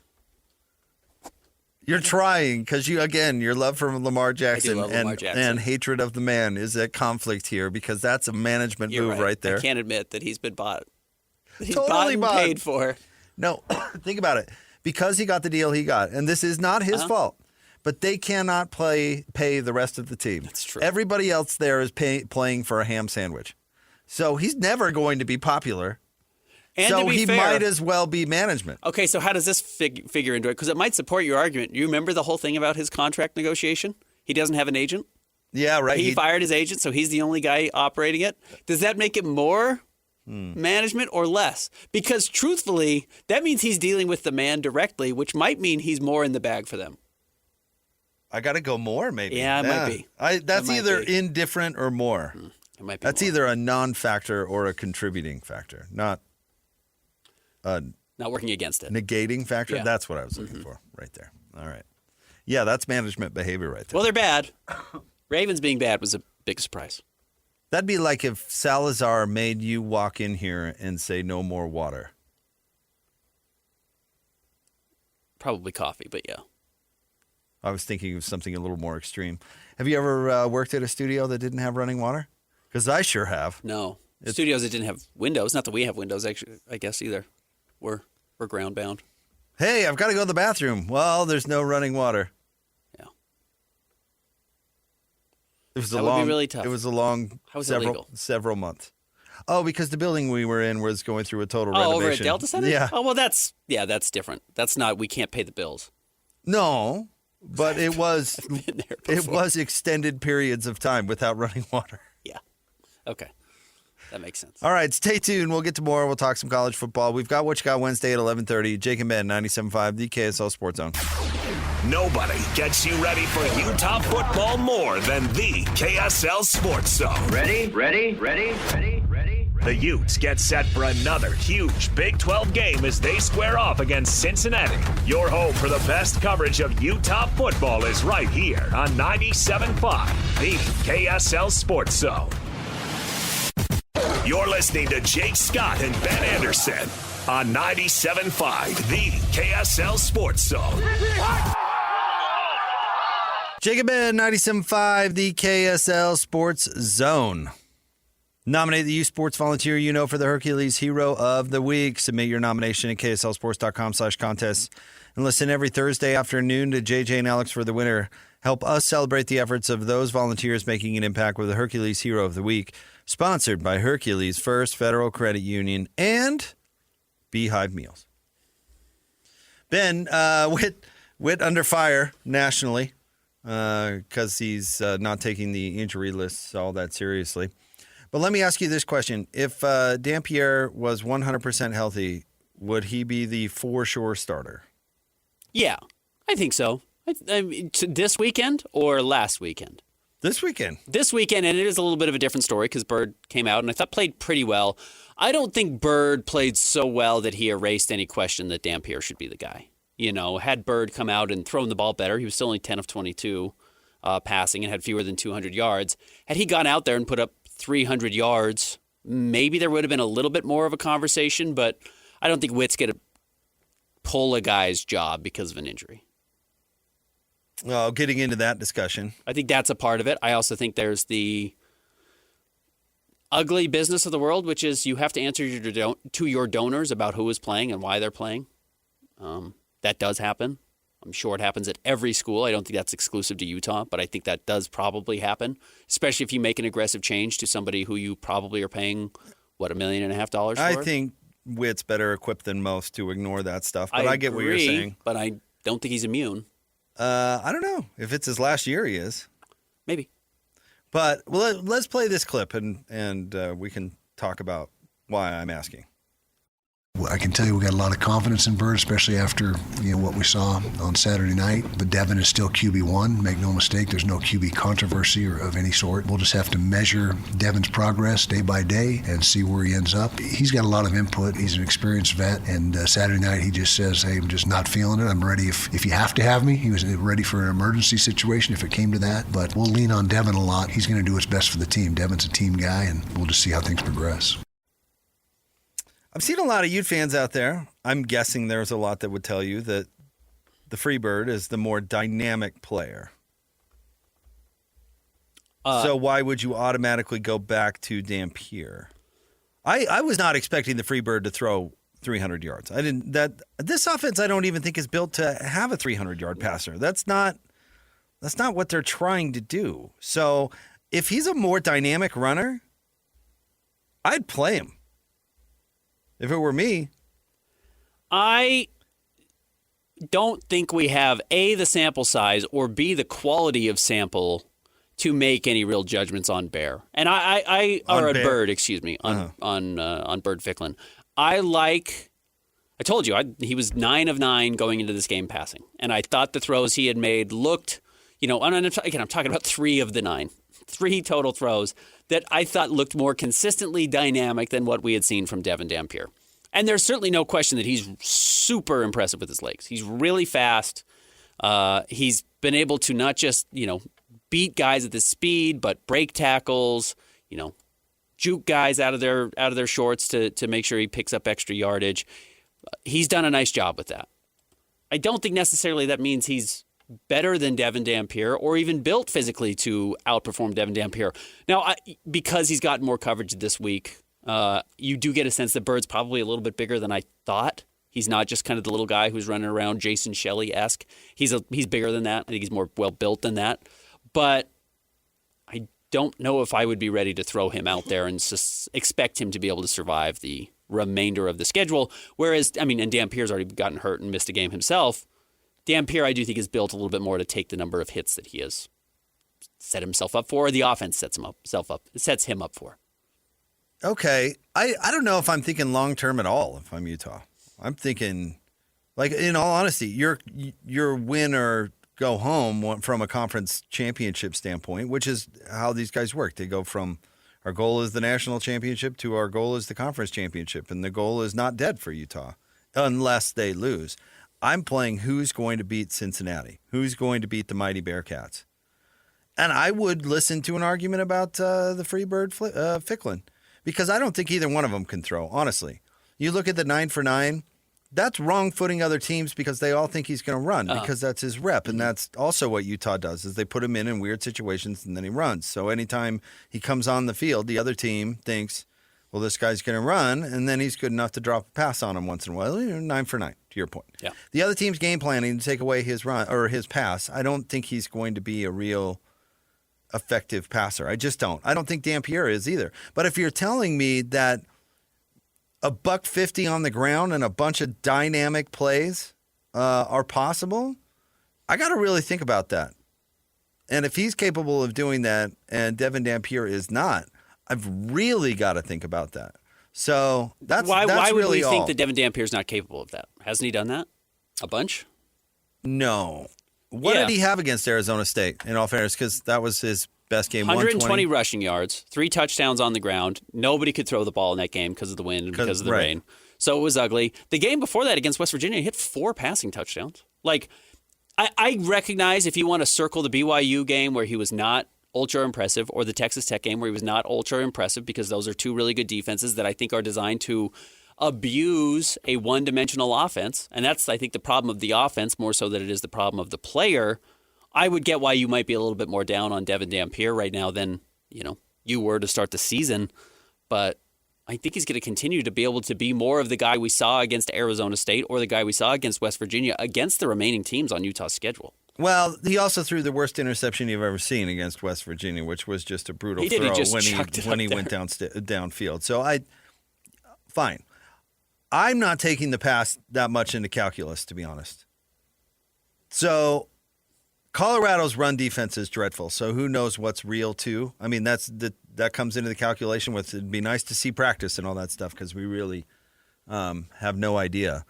You're trying because your love for Lamar Jackson, love Lamar Jackson. and hatred of the man is at conflict here because that's a management You're move right there. I can't admit that he's been bought. That he's Totally bought and bought. paid for. No, think about it. Because he got the deal he got, and this is not his fault, but they cannot pay the rest of the team. That's true. Everybody else there is playing for a ham sandwich. So he's never going to be popular. And so to be he fair, might as well be management. Okay, so how does this figure into it? Because it might support your argument. You remember the whole thing about his contract negotiation? He doesn't have an agent. Yeah, right. He fired his agent, so he's the only guy operating it. Does that make it more management or less? Because truthfully, that means he's dealing with the man directly, which might mean he's more in the bag for them. I got to go more, maybe. Yeah, it might be. That's might either be. indifferent or more. It might be. That's more. either a non-factor or a contributing factor, not a Not working against it. negating factor. Yeah. That's what I was looking for right there. All right. Yeah, that's management behavior right there. Well, they're bad. Ravens being bad was a big surprise. That'd be like if Salazar made you walk in here and say no more water. Probably coffee, but yeah. I was thinking of something a little more extreme. Have you ever worked at a studio that didn't have running water? Because I sure have. No. Studios that didn't have windows. Not that we have windows, actually, I guess, either. We're ground bound. Hey, I've got to go to the bathroom. Well, there's no running water. Yeah. It was That a would be long, really tough. It was a long How was it legal? several months. Oh, because the building we were in was going through a total renovation. Oh, over at Delta Center? Yeah. Oh, well, that's different. That's not, we can't pay the bills. No, but it was Been there it before. was extended periods of time without running water. Yeah. Okay. That makes sense. All right, stay tuned. We'll get to more. We'll talk some college football. We've got What You Got Wednesday at 11:30. Jake and Ben, 97.5, the KSL Sports Zone. Nobody gets you ready for Utah football more than the KSL Sports Zone. Ready? The Utes get set for another huge Big 12 game as they square off against Cincinnati. Your home for the best coverage of Utah football is right here on 97.5, the KSL Sports Zone. You're listening to Jake Scott and Ben Anderson on 97.5, the KSL Sports Zone. Jake and Ben, 97.5, the KSL Sports Zone. Nominate the youth sports volunteer you know for the Hercules Hero of the Week. Submit your nomination at kslsports.com/contest. And listen every Thursday afternoon to JJ and Alex for the winner. Help us celebrate the efforts of those volunteers making an impact with the Hercules Hero of the Week. Sponsored by Hercules First Federal Credit Union and Beehive Meals. Ben, Witt under fire nationally because he's not taking the injury lists all that seriously. But let me ask you this question. If Dampier was 100% healthy, would he be the for sure starter? Yeah, I think so. This weekend or last weekend? This weekend. This weekend, and it is a little bit of a different story because Byrd came out and I thought played pretty well. I don't think Byrd played so well that he erased any question that Dampier should be the guy. You know, had Byrd come out and thrown the ball better, he was still only 10 of 22 passing and had fewer than 200 yards. Had he gone out there and put up 300 yards, maybe there would have been a little bit more of a conversation, but I don't think Witt's going to pull a guy's job because of an injury. Well, getting into that discussion. I think that's a part of it. I also think there's the ugly business of the world, which is you have to answer to your donors about who is playing and why they're playing. That does happen. I'm sure it happens at every school. I don't think that's exclusive to Utah, but I think that does probably happen, especially if you make an aggressive change to somebody who you probably are paying, $1.5 million for? I think Witt's better equipped than most to ignore that stuff, but I get what you're saying. But I don't think he's immune. I don't know. If it's his last year, he is. Maybe. But let's play this clip, and we can talk about why I'm asking. I can tell you we got a lot of confidence in Byrd, especially after what we saw on Saturday night. But Devon is still QB1. Make no mistake, there's no QB controversy or of any sort. We'll just have to measure Devon's progress day by day and see where he ends up. He's got a lot of input. He's an experienced vet. And Saturday night he just says, hey, I'm just not feeling it. I'm ready if you have to have me. He was ready for an emergency situation if it came to that. But we'll lean on Devon a lot. He's going to do what's best for the team. Devon's a team guy, and we'll just see how things progress. I've seen a lot of Ute fans out there. I'm guessing there's a lot that would tell you that the Freebird is the more dynamic player. So why would you automatically go back to Dampier? I was not expecting the Freebird to throw 300 yards. This offense I don't even think is built to have a 300-yard passer. That's not what they're trying to do. So if he's a more dynamic runner, I'd play him. If it were me. I don't think we have, A, the sample size, or B, the quality of sample to make any real judgments on Byrd. And Byrd, excuse me, on Byrd Ficklin. I told you, he was 9 of 9 going into this game passing. And I thought the throws he had made looked, and again, I'm talking about 3 of the 9. 3 total throws that I thought looked more consistently dynamic than what we had seen from Devon Dampier. And there's certainly no question that he's super impressive with his legs. He's really fast. He's been able to not just, beat guys at the speed, but break tackles, juke guys out of their shorts to make sure he picks up extra yardage. He's done a nice job with that. I don't think necessarily that means he's better than Devon Dampier or even built physically to outperform Devon Dampier. Now, because he's gotten more coverage this week, you do get a sense that Byrd's probably a little bit bigger than I thought. He's not just kind of the little guy who's running around Jason Shelley-esque. He's bigger than that. I think he's more well-built than that. But I don't know if I would be ready to throw him out there and expect him to be able to survive the remainder of the schedule. Whereas, and Dampier's already gotten hurt and missed a game himself. Dampier, I do think, is built a little bit more to take the number of hits that he has set himself up for, or the offense sets him up for. Okay. I don't know if I'm thinking long-term at all if I'm Utah. I'm thinking, in all honesty, your win or go home from a conference championship standpoint, which is how these guys work. They go from our goal is the national championship to our goal is the conference championship, and the goal is not dead for Utah unless they lose. I'm playing who's going to beat Cincinnati, who's going to beat the mighty Bearcats. And I would listen to an argument about the Freebird Ficklin because I don't think either one of them can throw, honestly. You look at the 9 for 9 that's wrong-footing other teams because they all think he's going to run because that's his rep. And that's also what Utah does is they put him in weird situations and then he runs. So anytime he comes on the field, the other team thinks, well, this guy's going to run, and then he's good enough to drop a pass on him once in a while. 9 for 9, to your point. Yeah. The other team's game planning to take away his run or his pass, I don't think he's going to be a real effective passer. I just don't. I don't think Dampier is either. But if you're telling me that a $150 on the ground and a bunch of dynamic plays are possible, I got to really think about that. And if he's capable of doing that and Devon Dampier is not, I've really got to think about that. So that's why would really we all. think that Devon Dampier is not capable of that? Hasn't he done that a bunch? No. What did he have against Arizona State, in all fairness? Because that was his best game. 120 rushing yards, 3 touchdowns on the ground. Nobody could throw the ball in that game because of the wind and because of the rain. So it was ugly. The game before that against West Virginia, he hit 4 passing touchdowns. Like, I recognize if you want to circle the BYU game where he was not ultra impressive, or the Texas Tech game where he was not ultra impressive, because those are 2 really good defenses that I think are designed to abuse a one-dimensional offense. And that's, I think, the problem of the offense more so than it is the problem of the player. I would get why you might be a little bit more down on Devon Dampier right now than, you were to start the season. But I think he's going to continue to be able to be more of the guy we saw against Arizona State or the guy we saw against West Virginia against the remaining teams on Utah's schedule. Well, he also threw the worst interception you've ever seen against West Virginia, which was just a brutal throw when he went downfield. So fine. I'm not taking the pass that much into calculus, to be honest. So Colorado's run defense is dreadful. So who knows what's real too? I mean, that comes into the calculation with it'd be nice to see practice and all that stuff because we really have no idea.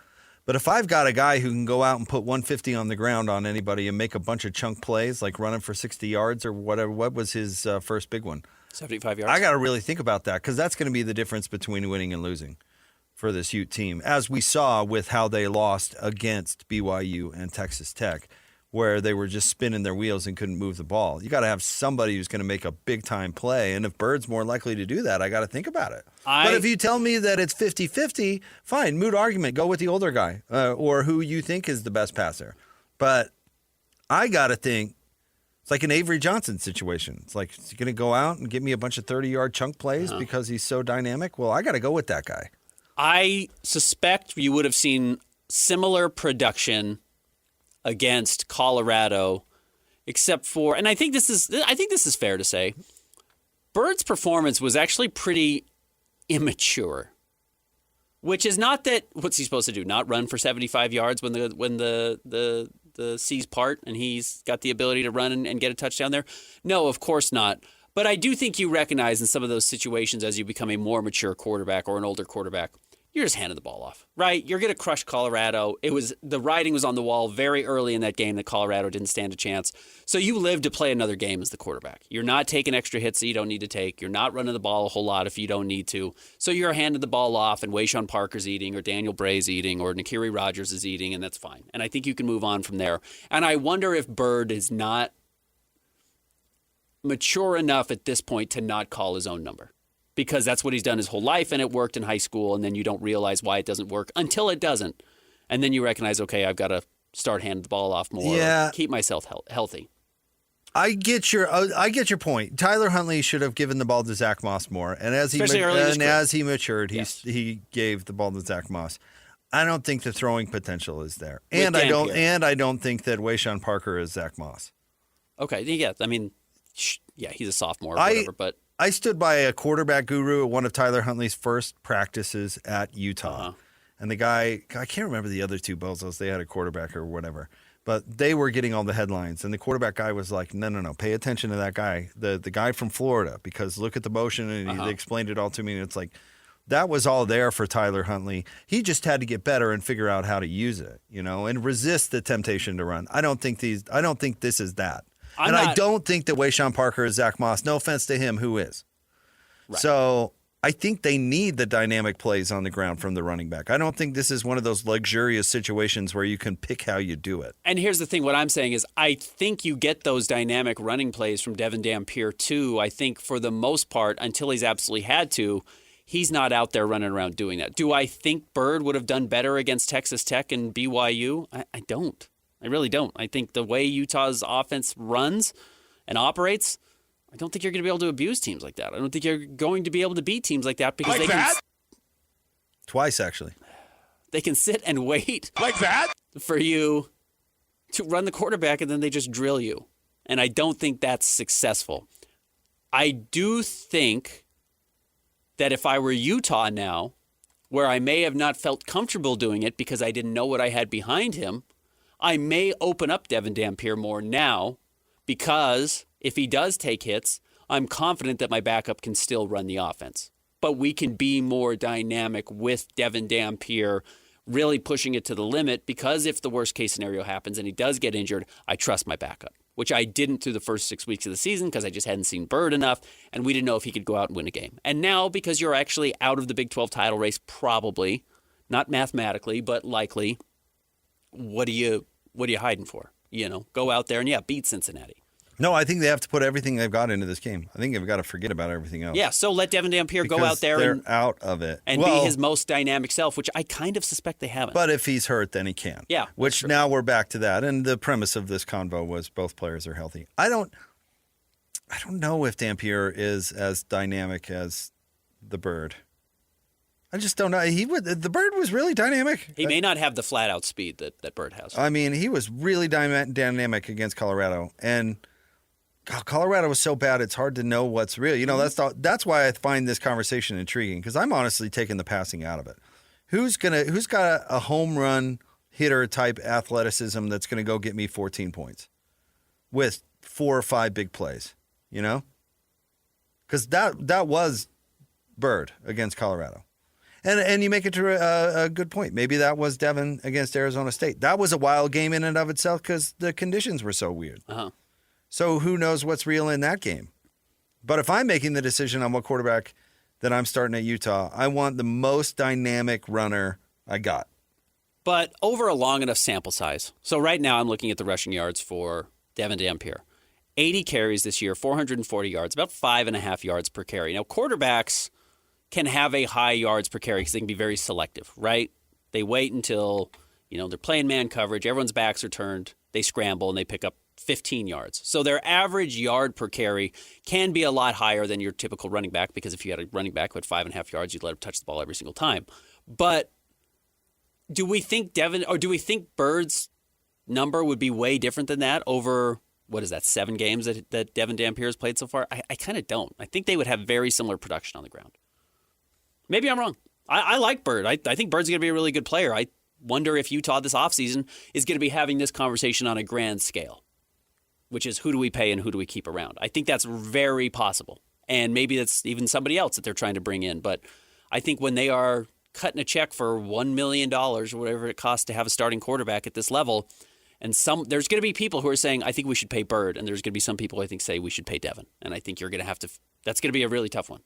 But if I've got a guy who can go out and put 150 on the ground on anybody and make a bunch of chunk plays, like running for 60 yards or whatever, what was his first big one? 75 yards. I got to really think about that because that's going to be the difference between winning and losing for this Ute team, as we saw with how they lost against BYU and Texas Tech, where they were just spinning their wheels and couldn't move the ball. You got to have somebody who's going to make a big-time play, and if Bird's more likely to do that, I got to think about it. But if you tell me that it's 50-50, fine, moot argument. Go with the older guy or who you think is the best passer. But I got to think it's like an Avery Johnson situation. It's like, is he going to go out and give me a bunch of 30-yard chunk plays because he's so dynamic? Well, I got to go with that guy. I suspect you would have seen similar production against Colorado, except for, and I think this is fair to say, Bird's performance was actually pretty immature. Which is not that what's he supposed to do? Not run for 75 yards when the seas part and he's got the ability to run and get a touchdown there? No, of course not. But I do think you recognize in some of those situations as you become a more mature quarterback or an older quarterback, you're just handing the ball off, right? You're going to crush Colorado. The writing was on the wall very early in that game that Colorado didn't stand a chance. So you live to play another game as the quarterback. You're not taking extra hits that you don't need to take. You're not running the ball a whole lot if you don't need to. So you're handing the ball off and Wayshawn Parker's eating or Daniel Bray's eating or Nakiri Rogers is eating, and that's fine. And I think you can move on from there. And I wonder if Byrd is not mature enough at this point to not call his own number. Because that's what he's done his whole life, and it worked in high school, and then you don't realize why it doesn't work until it doesn't. And then you recognize, okay, I've got to start handing the ball off more, keep myself healthy. I get your point. Tyler Huntley should have given the ball to Zach Moss more, and as he matured, he gave the ball to Zach Moss. I don't think the throwing potential is there, and I don't think that Wayshawn Parker is Zach Moss. Okay, yeah, I mean, he's a sophomore, or whatever, but. I stood by a quarterback guru at one of Tyler Huntley's first practices at Utah. And the guy, I can't remember the other two bozos. They had a quarterback or whatever. But they were getting all the headlines. And the quarterback guy was like, no, pay attention to that guy, the guy from Florida, because look at the motion. And he explained it all to me. And it's like, that was all there for Tyler Huntley. He just had to get better and figure out how to use it, and resist the temptation to run. I don't think this is that. I don't think that Wayshawn Parker is Zach Moss. No offense to him, who is. Right. So I think they need the dynamic plays on the ground from the running back. I don't think this is one of those luxurious situations where you can pick how you do it. And here's the thing. What I'm saying is I think you get those dynamic running plays from Devon Dampier too. I think for the most part, until he's absolutely had to, He's not out there running around doing that. Do I think Byrd would have done better against Texas Tech and BYU? I don't. I really don't. I think the way Utah's offense runs and operates, I don't think you're going to be able to abuse teams like that. I don't think you're going to be able to beat teams like that because Twice, actually. They can sit and wait for you to run the quarterback, and then they just drill you. And I don't think that's successful. I do think that if I were Utah now, where I may have not felt comfortable doing it because I didn't know what I had behind him, I may open up Devon Dampier more now because if he does take hits, I'm confident that my backup can still run the offense. But we can be more dynamic with Devon Dampier really pushing it to the limit because if the worst case scenario happens and he does get injured, I trust my backup, which I didn't through the first 6 weeks of the season because I just hadn't seen Byrd enough and we didn't know if he could go out and win a game. And now because you're actually out of the Big 12 title race, probably, not mathematically, but likely, what are you hiding for? Go out there and beat Cincinnati. No, I think they have to put everything they've got into this game. I think they've got to forget about everything else. Yeah, so let Devon Dampier go out there they're out of it. And be his most dynamic self, which I kind of suspect they haven't. But if he's hurt, then he can. Yeah. Which now we're back to that. And the premise of this convo was both players are healthy. I don't know if Dampier is as dynamic as the Byrd. I just don't know. The Byrd was really dynamic. He may not have the flat-out speed that Byrd has. I mean, he was really dynamic against Colorado. And Colorado was so bad, it's hard to know what's real. That's why I find this conversation intriguing, because I'm honestly taking the passing out of it. Who's got a home run hitter type athleticism that's going to go get me 14 points with 4 or 5 big plays? Because that was Byrd against Colorado. And you make it to a good point. Maybe that was Devon against Arizona State. That was a wild game in and of itself because the conditions were so weird. Uh-huh. So who knows what's real in that game? But if I'm making the decision on what quarterback that I'm starting at Utah, I want the most dynamic runner I got. But over a long enough sample size. So right now I'm looking at the rushing yards for Devon Dampier. 80 carries this year, 440 yards, about 5.5 yards per carry. Now quarterbacks can have a high yards per carry because they can be very selective, right? They wait until, they're playing man coverage, everyone's backs are turned, they scramble, and they pick up 15 yards. So their average yard per carry can be a lot higher than your typical running back because if you had a running back who had 5.5 yards, you'd let him touch the ball every single time. But do we think Byrd's number would be way different than that over, 7 games that Devon Dampier has played so far? I kind of don't. I think they would have very similar production on the ground. Maybe I'm wrong. I like Byrd. I think Byrd's going to be a really good player. I wonder if Utah this offseason is going to be having this conversation on a grand scale, which is who do we pay and who do we keep around? I think that's very possible. And maybe that's even somebody else that they're trying to bring in. But I think when they are cutting a check for $1 million or whatever it costs to have a starting quarterback at this level, and there's going to be people who are saying, I think we should pay Byrd, and there's going to be some people who I think say we should pay Devon. And I think you're going to have to – that's going to be a really tough one.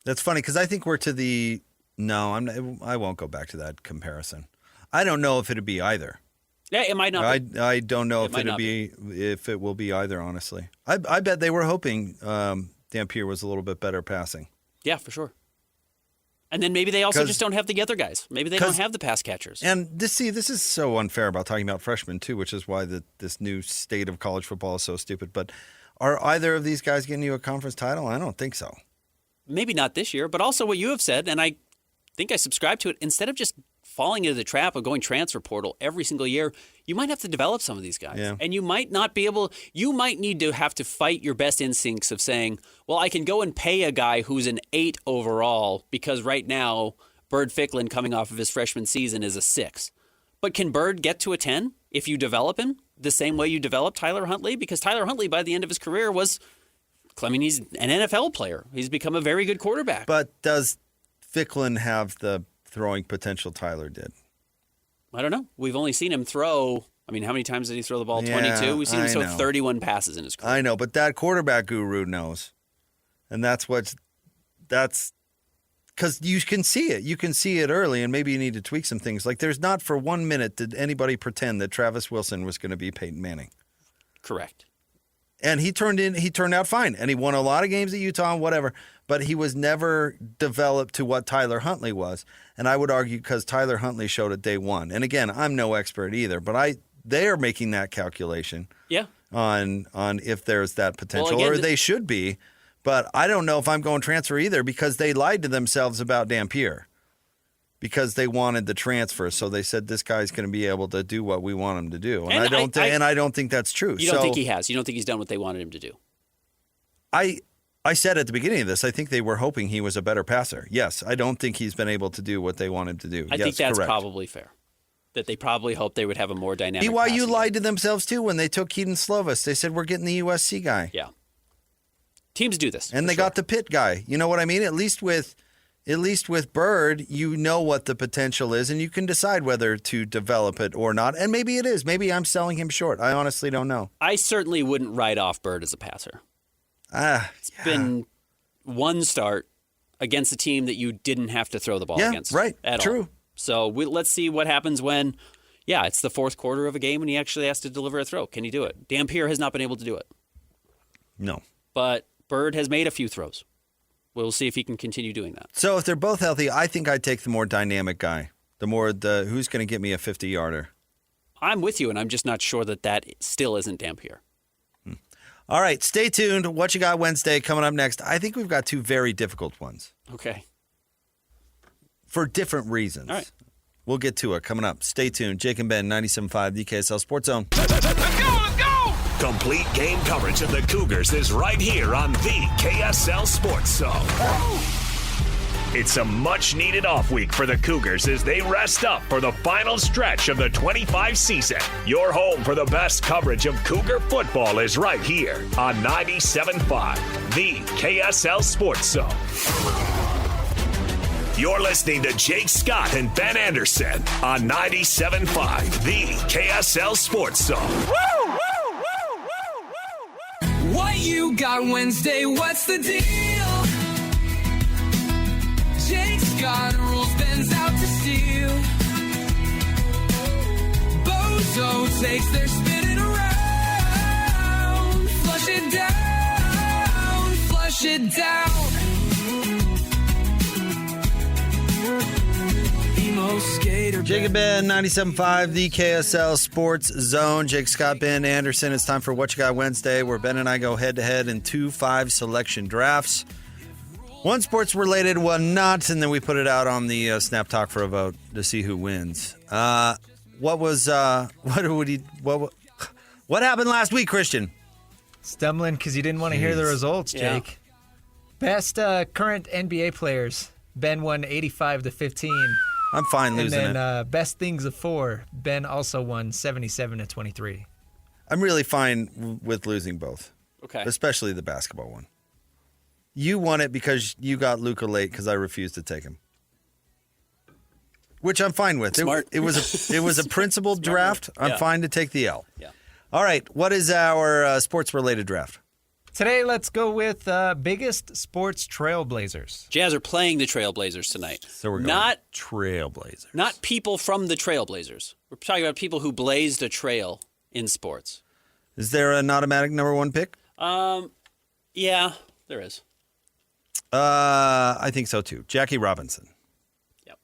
That's funny because I think we're to the – no, I won't go back to that comparison. I don't know if it'd be either. Yeah, it might not be. I don't know if it will be either, honestly. I bet they were hoping Dampier was a little bit better passing. Yeah, for sure. And then maybe they also just don't have the other guys. Maybe they don't have the pass catchers. And this is so unfair about talking about freshmen, too, which is why this new state of college football is so stupid. But are either of these guys getting you a conference title? I don't think so. Maybe not this year, but also what you have said, and I think I subscribe to it, instead of just falling into the trap of going transfer portal every single year, you might have to develop some of these guys. Yeah. And you might not be able, you might need to have to fight your best instincts of saying, well, I can go and pay a guy who's an 8 overall because right now Byrd Ficklin coming off of his freshman season is a 6. But can Byrd get to a 10 if you develop him the same way you developed Tyler Huntley? Because Tyler Huntley by the end of his career he's an NFL player. He's become a very good quarterback. But does Ficklin have the throwing potential Tyler did? I don't know. We've only seen him throw. I mean, how many times did he throw the ball? 22? Yeah, We've seen him throw 31 passes in his career. I know, but that quarterback guru knows. And that's because you can see it. You can see it early, and maybe you need to tweak some things. Like there's not for 1 minute did anybody pretend that Travis Wilson was going to be Peyton Manning. Correct. And he turned out fine, and he won a lot of games at Utah and whatever, but he was never developed to what Tyler Huntley was. And I would argue because Tyler Huntley showed it day one. And again, I'm no expert either, but they are making that calculation on if there's that potential, Well, again, or they should be. But I don't know if I'm going transfer either because they lied to themselves about Dampier because they wanted the transfer. So they said this guy's going to be able to do what we want him to do. And I don't think that's true. You don't think he has? You don't think he's done what they wanted him to do? I said at the beginning of this, I think they were hoping he was a better passer. Yes, I don't think he's been able to do what they want him to do. I think that's correct. probably fair. That they probably hoped they would have a more dynamic BYU passing lied game. to themselves too when they took Keaton Slovis. They said we're getting the USC guy. Yeah. Teams do this. And they got the Pitt guy. You know what I mean? At least with Byrd, you know what the potential is, and you can decide whether to develop it or not. And maybe it is. Maybe I'm selling him short. I honestly don't know. I certainly wouldn't write off Byrd as a passer. It's been one start against a team that you didn't have to throw the ball against. Right. At True. all. So let's see what happens when, it's the fourth quarter of a game and he actually has to deliver a throw. Can he do it? Dampier has not been able to do it. No. But Byrd has made a few throws. We'll see if he can continue doing that. So if they're both healthy, I think I'd take the more dynamic guy. Who's going to get me a 50-yarder. I'm with you, and I'm just not sure that still isn't Dampier. All right, stay tuned. What You Got Wednesday coming up next. I think we've got two very difficult ones. Okay. For different reasons. All right. We'll get to it coming up. Stay tuned. Jake and Ben, 97.5, the KSL Sports Zone. Let's go! Complete game coverage of the Cougars is right here on the KSL Sports Zone. It's a much-needed off week for the Cougars as they rest up for the final stretch of the 25 season. Your home for the best coverage of Cougar football is right here on 97.5, the KSL Sports Zone. You're listening to Jake Scott and Ben Anderson on 97.5, the KSL Sports Zone. What you got Wednesday? What's the deal? Jake's got rules, Ben's out to steal. Bozo takes their spinning around. Flush it down, flush it down. Jake and Ben, 97.5, the KSL Sports Zone. Jake Scott, Ben Anderson. It's time for What You Got Wednesday, where Ben and I go head-to-head in 2 5-selection drafts. One sports-related, one not, and then we put it out on the Snap Talk for a vote to see who wins. What happened last week, Christian? Stumbling because you didn't want to hear the results, Jake. Best current NBA players. Ben won 85-15. I'm fine losing and then, it. Best things of 4. Ben also won 77-23. I'm really fine with losing both. Okay. Especially the basketball one. You won it because you got Luka late because I refused to take him. Which I'm fine with. Smart. It was a principled draft. I'm fine to take the L. Yeah. All right. What is our sports-related draft? Today, let's go with biggest sports trailblazers. Jazz are playing the Trailblazers tonight. So we're going not Trailblazers. Not people from the Trailblazers. We're talking about people who blazed a trail in sports. Is there an automatic number 1 pick? Yeah, there is. I think so too. Jackie Robinson. Yep.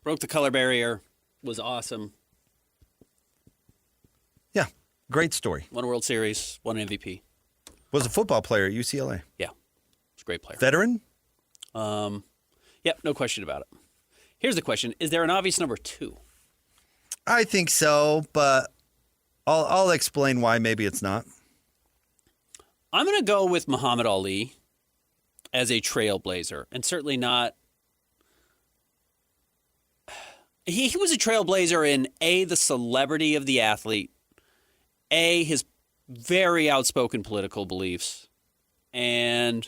Broke the color barrier. Was awesome. Yeah, great story. Won a World Series. Won an MVP. Was a football player at UCLA. Yeah, he's a great player. Veteran? Yep, no question about it. Here's the question: is there an obvious number 2? I think so, but I'll explain why maybe it's not. I'm going to go with Muhammad Ali as a trailblazer, and certainly not. He was a trailblazer in A, the celebrity of the athlete, A, his very outspoken political beliefs, and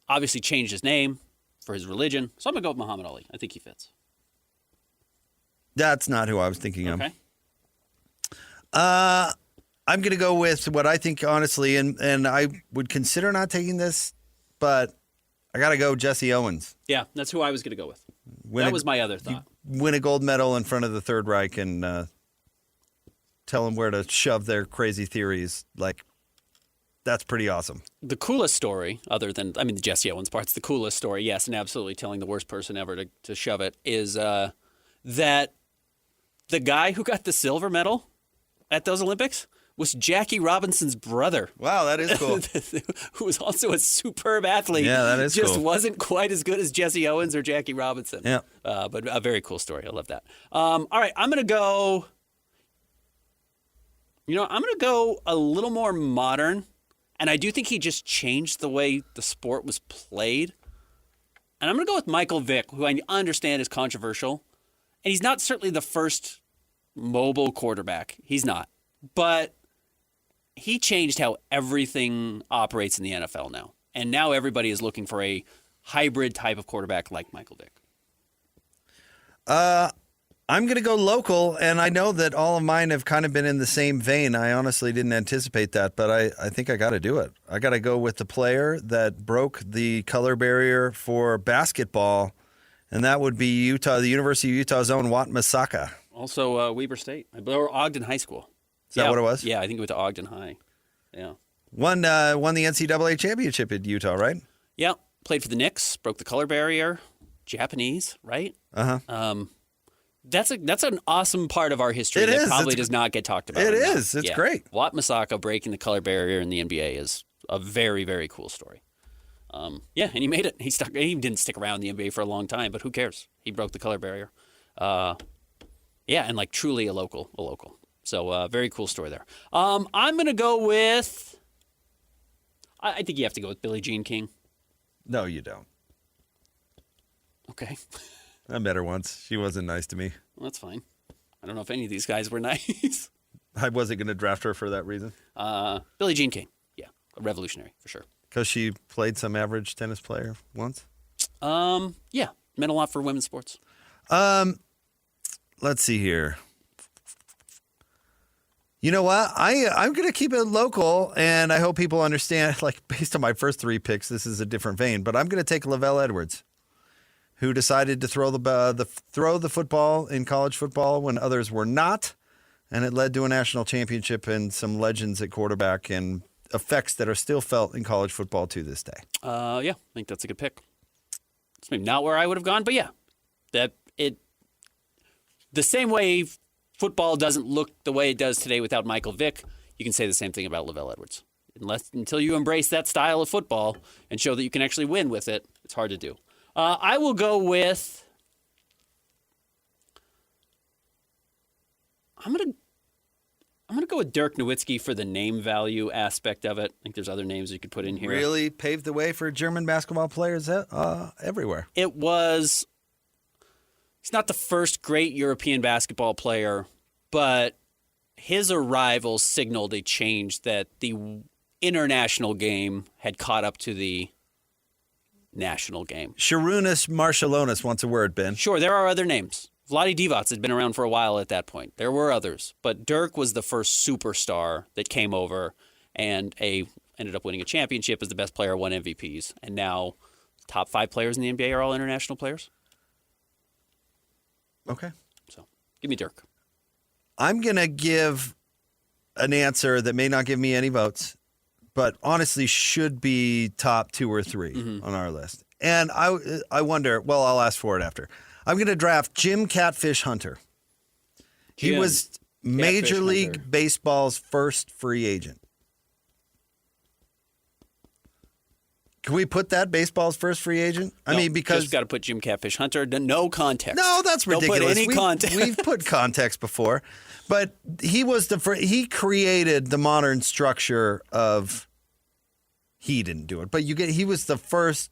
obviously changed his name for his religion. So I'm going to go with Muhammad Ali. I think he fits. That's not who I was thinking of. Okay. I'm going to go with what I think, honestly, and I would consider not taking this, but I got to go Jesse Owens. Yeah, that's who I was going to go with. That was my other thought. Win a gold medal in front of the Third Reich and tell them where to shove their crazy theories. Like, that's pretty awesome. The coolest story, other than, the Jesse Owens part's the coolest story, yes, and absolutely telling the worst person ever to shove it, is that the guy who got the silver medal at those Olympics was Jackie Robinson's brother. Wow, that is cool. Who was also a superb athlete. Yeah, that is just cool. wasn't quite as good as Jesse Owens or Jackie Robinson. Yeah. But a very cool story. I love that. All right, I'm going to go... I'm going to go a little more modern, and I do think he just changed the way the sport was played. And I'm going to go with Michael Vick, who I understand is controversial. And he's not certainly the first mobile quarterback. He's not. But he changed how everything operates in the NFL now. And now everybody is looking for a hybrid type of quarterback like Michael Vick. I'm going to go local, and I know that all of mine have kind of been in the same vein. I honestly didn't anticipate that, but I think I got to do it. I got to go with the player that broke the color barrier for basketball, and that would be the University of Utah's own Wat Masaka. Also Weber State, or Ogden High School. Is that what it was? Yeah, I think it went to Ogden High. Yeah. Won the NCAA championship at Utah, right? Yeah, played for the Knicks, broke the color barrier, Japanese, right? Uh-huh. That's an awesome part of our history It that is. probably does not get talked about. It enough. is. It's great. Wat Masaka breaking the color barrier in the NBA is a very, very cool story. And he made it. He didn't stick around in the NBA for a long time, but who cares? He broke the color barrier. And truly a local. So very cool story there. I'm going to go with, I think you have to go with Billie Jean King. No, you don't. Okay. I met her once. She wasn't nice to me. Well, that's fine. I don't know if any of these guys were nice. I wasn't going to draft her for that reason. Billie Jean King. Yeah, a revolutionary for sure. Because she played some average tennis player once? Yeah, meant a lot for women's sports. Let's see here. You know what? I'm going to keep it local, and I hope people understand, based on my first three picks, this is a different vein, but I'm going to take Lavelle Edwards, who decided to throw the football in college football when others were not, and it led to a national championship and some legends at quarterback and effects that are still felt in college football to this day. I think that's a good pick. It's maybe not where I would have gone, but yeah, the same way football doesn't look the way it does today without Michael Vick, you can say the same thing about Lavelle Edwards. Until you embrace that style of football and show that you can actually win with it, it's hard to do. I will go with. I'm gonna go with Dirk Nowitzki for the name value aspect of it. I think there's other names you could put in here. Really paved the way for German basketball players everywhere. He's not the first great European basketball player, but his arrival signaled a change that the international game had caught up to the national game. Sharunas Marshallonis wants a word, Ben. Sure, there are other names. Vlade Divac had been around for a while at that point. There were others, but Dirk was the first superstar that came over and ended up winning a championship as the best player, won MVPs, and now top 5 players in the NBA are all international players. Okay. So, give me Dirk. I'm going to give an answer that may not give me any votes, but honestly should be top 2 or 3 on our list. And I wonder, well, I'll ask for it after. I'm going to draft Jim Catfish Hunter. He was Major League Baseball's first free agent. Can we put that baseball's first free agent? Because just got to put Jim Catfish Hunter. No context. No, that's ridiculous. Don't put any context. We've put context before, but he was he created the modern structure of. He didn't do it, but he was the first,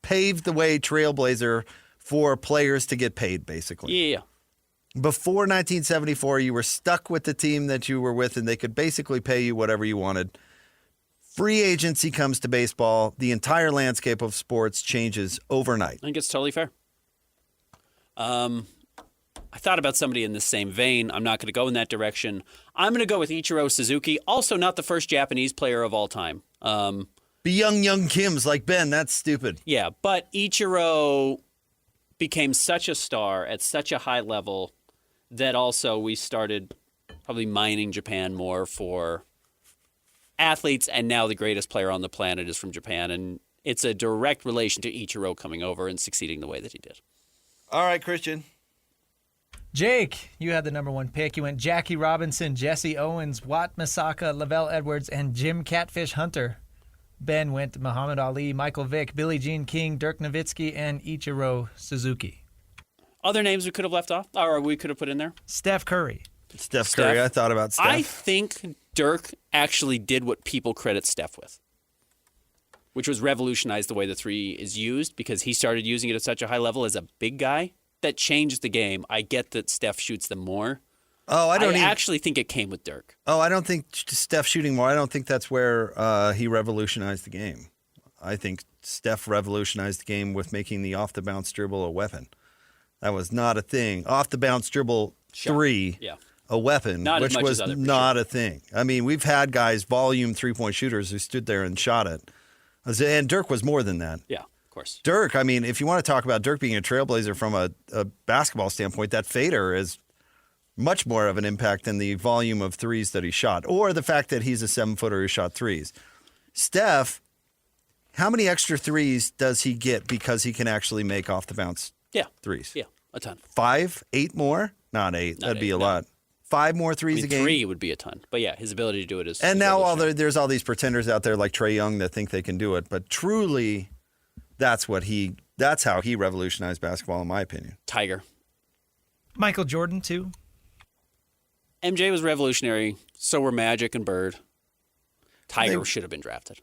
paved the way trailblazer for players to get paid, basically. Yeah. Before 1974, you were stuck with the team that you were with, and they could basically pay you whatever you wanted. Free agency comes to baseball. The entire landscape of sports changes overnight. I think it's totally fair. I thought about somebody in the same vein. I'm not going to go in that direction. I'm going to go with Ichiro Suzuki, also not the first Japanese player of all time. Be young Kims like Ben. That's stupid. Yeah, but Ichiro became such a star at such a high level that also we started probably mining Japan more for athletes, and now the greatest player on the planet is from Japan, and it's a direct relation to Ichiro coming over and succeeding the way that he did. All right, Christian. Jake, you had the number 1 pick. You went Jackie Robinson, Jesse Owens, Watt Misaka, Lavelle Edwards, and Jim Catfish Hunter. Ben went Muhammad Ali, Michael Vick, Billie Jean King, Dirk Nowitzki, and Ichiro Suzuki. Other names we could have left off, or we could have put in there? Steph Curry. Steph Curry. I thought about Steph. I think Dirk actually did what people credit Steph with, which was revolutionize the way the three is used, because he started using it at such a high level as a big guy. That changed the game. I get that Steph shoots them more. Oh, I actually think it came with Dirk. Oh, I don't think Steph shooting more. I don't think that's where he revolutionized the game. I think Steph revolutionized the game with making the off-the-bounce dribble a weapon. That was not a thing. Off-the-bounce dribble three, a weapon, which was not a thing. I mean, we've had guys, volume three-point shooters, who stood there and shot it. And Dirk was more than that. Yeah, of course. Dirk, I mean, if you want to talk about Dirk being a trailblazer from a basketball standpoint, that fader is much more of an impact than the volume of threes that he shot, or the fact that he's a 7-footer who shot threes. Steph, how many extra threes does he get because he can actually make off-the-bounce threes? Yeah, a ton. 5, 8 more? Not 8. That'd be a lot. 5 more threes a game? 3 would be a ton. But yeah, his ability to do it is... And now there's all these pretenders out there like Trae Young that think they can do it. But truly, that's how he revolutionized basketball, in my opinion. Tiger. Michael Jordan, too. MJ was revolutionary. So were Magic and Bird. Tiger should have been drafted.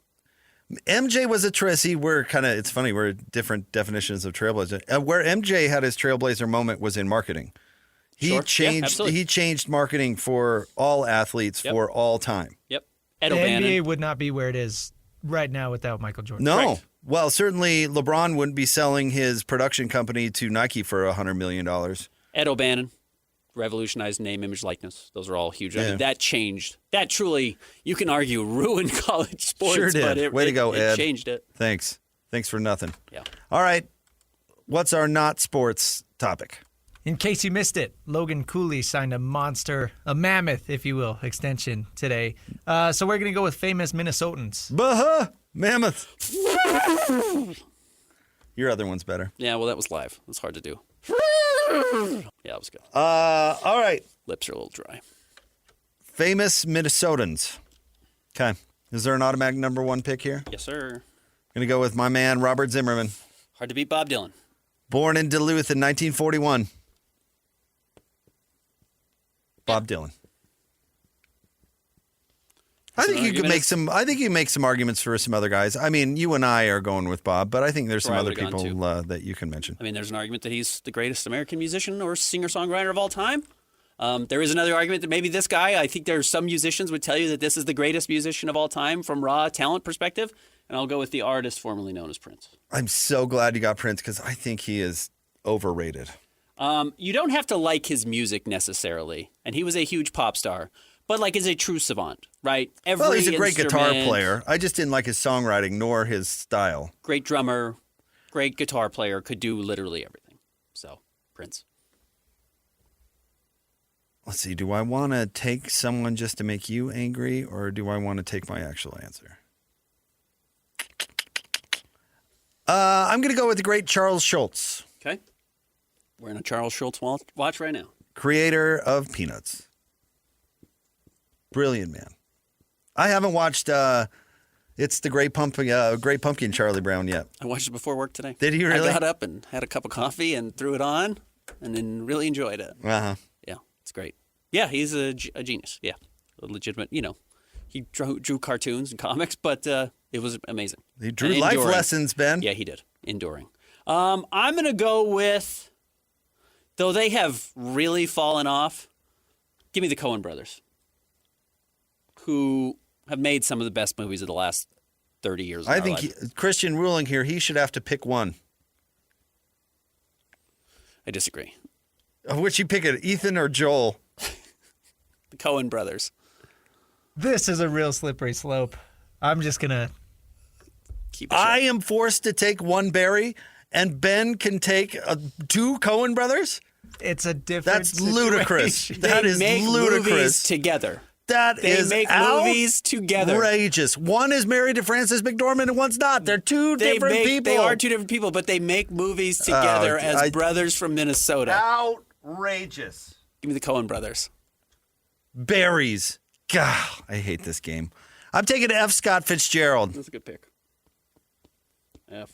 MJ was it's funny, we're different definitions of trailblazer. Where MJ had his trailblazer moment was in marketing. He changed marketing for all athletes for all time. Yep. The NBA would not be where it is right now without Michael Jordan. No. Correct. Well, certainly LeBron wouldn't be selling his production company to Nike for $100 million. Ed O'Bannon revolutionized name, image, likeness. Those are all huge. I mean, that changed. That truly, you can argue, ruined college sports. Sure did. But Way to go, Ed. It changed it. Thanks for nothing. Yeah. All right. What's our not sports topic? In case you missed it, Logan Cooley signed a mammoth, if you will, extension today. So we're going to go with famous Minnesotans. Mammoth. Your other one's better. Yeah, well, that was live. It's hard to do. Yeah, that was good. All right. Lips are a little dry. Famous Minnesotans. Okay. Is there an automatic number 1 pick here? Yes, sir. I'm going to go with my man, Robert Zimmerman. Hard to beat Bob Dylan. Born in Duluth in 1941. Bob Dylan. I think you can make some arguments for some other guys. I mean, you and I are going with Bob, but I think there's some other people that you can mention. I mean, there's an argument that he's the greatest American musician or singer-songwriter of all time. There is another argument that maybe this guy, I think there's some musicians would tell you that this is the greatest musician of all time from raw talent perspective. And I'll go with the artist formerly known as Prince. I'm so glad you got Prince because I think he is overrated. You don't have to like his music necessarily. And he was a huge pop star. But like is a true savant, right? He's a great guitar player. I just didn't like his songwriting nor his style. Great drummer, great guitar player, could do literally everything. So, Prince. Let's see. Do I want to take someone just to make you angry, or do I want to take my actual answer? I'm going to go with the great Charles Schultz. Okay. We're in a Charles Schultz watch right now. Creator of Peanuts. Brilliant man. I haven't watched It's the Great Pumpkin Charlie Brown yet. I watched it before work today. Did you really? I got up and had a cup of coffee and threw it on and then really enjoyed it. Uh-huh. Yeah, it's great. Yeah, he's a genius. Yeah, a legitimate, he drew cartoons and comics, but it was amazing. He drew life lessons, Ben. Yeah, he did. Enduring. I'm going to go with, though they have really fallen off, give me the Coen brothers, who have made some of the best movies of the last 30 years. I think Christian ruling here, he should have to pick one. I disagree. Of which you pick it, Ethan or Joel? The Coen brothers. This is a real slippery slope. I'm just going to keep it. I am forced to take one Barry, and Ben can take 2 Coen brothers? It's a different That's ludicrous. situation. That is Make ludicrous. movies together. They make movies together. Outrageous. One is married to Frances McDormand and one's not. They're two different people. They are two different people, but they make movies together as brothers from Minnesota. Outrageous. Give me the Coen brothers. Berries. God, I hate this game. I'm taking F. Scott Fitzgerald. That's a good pick. F.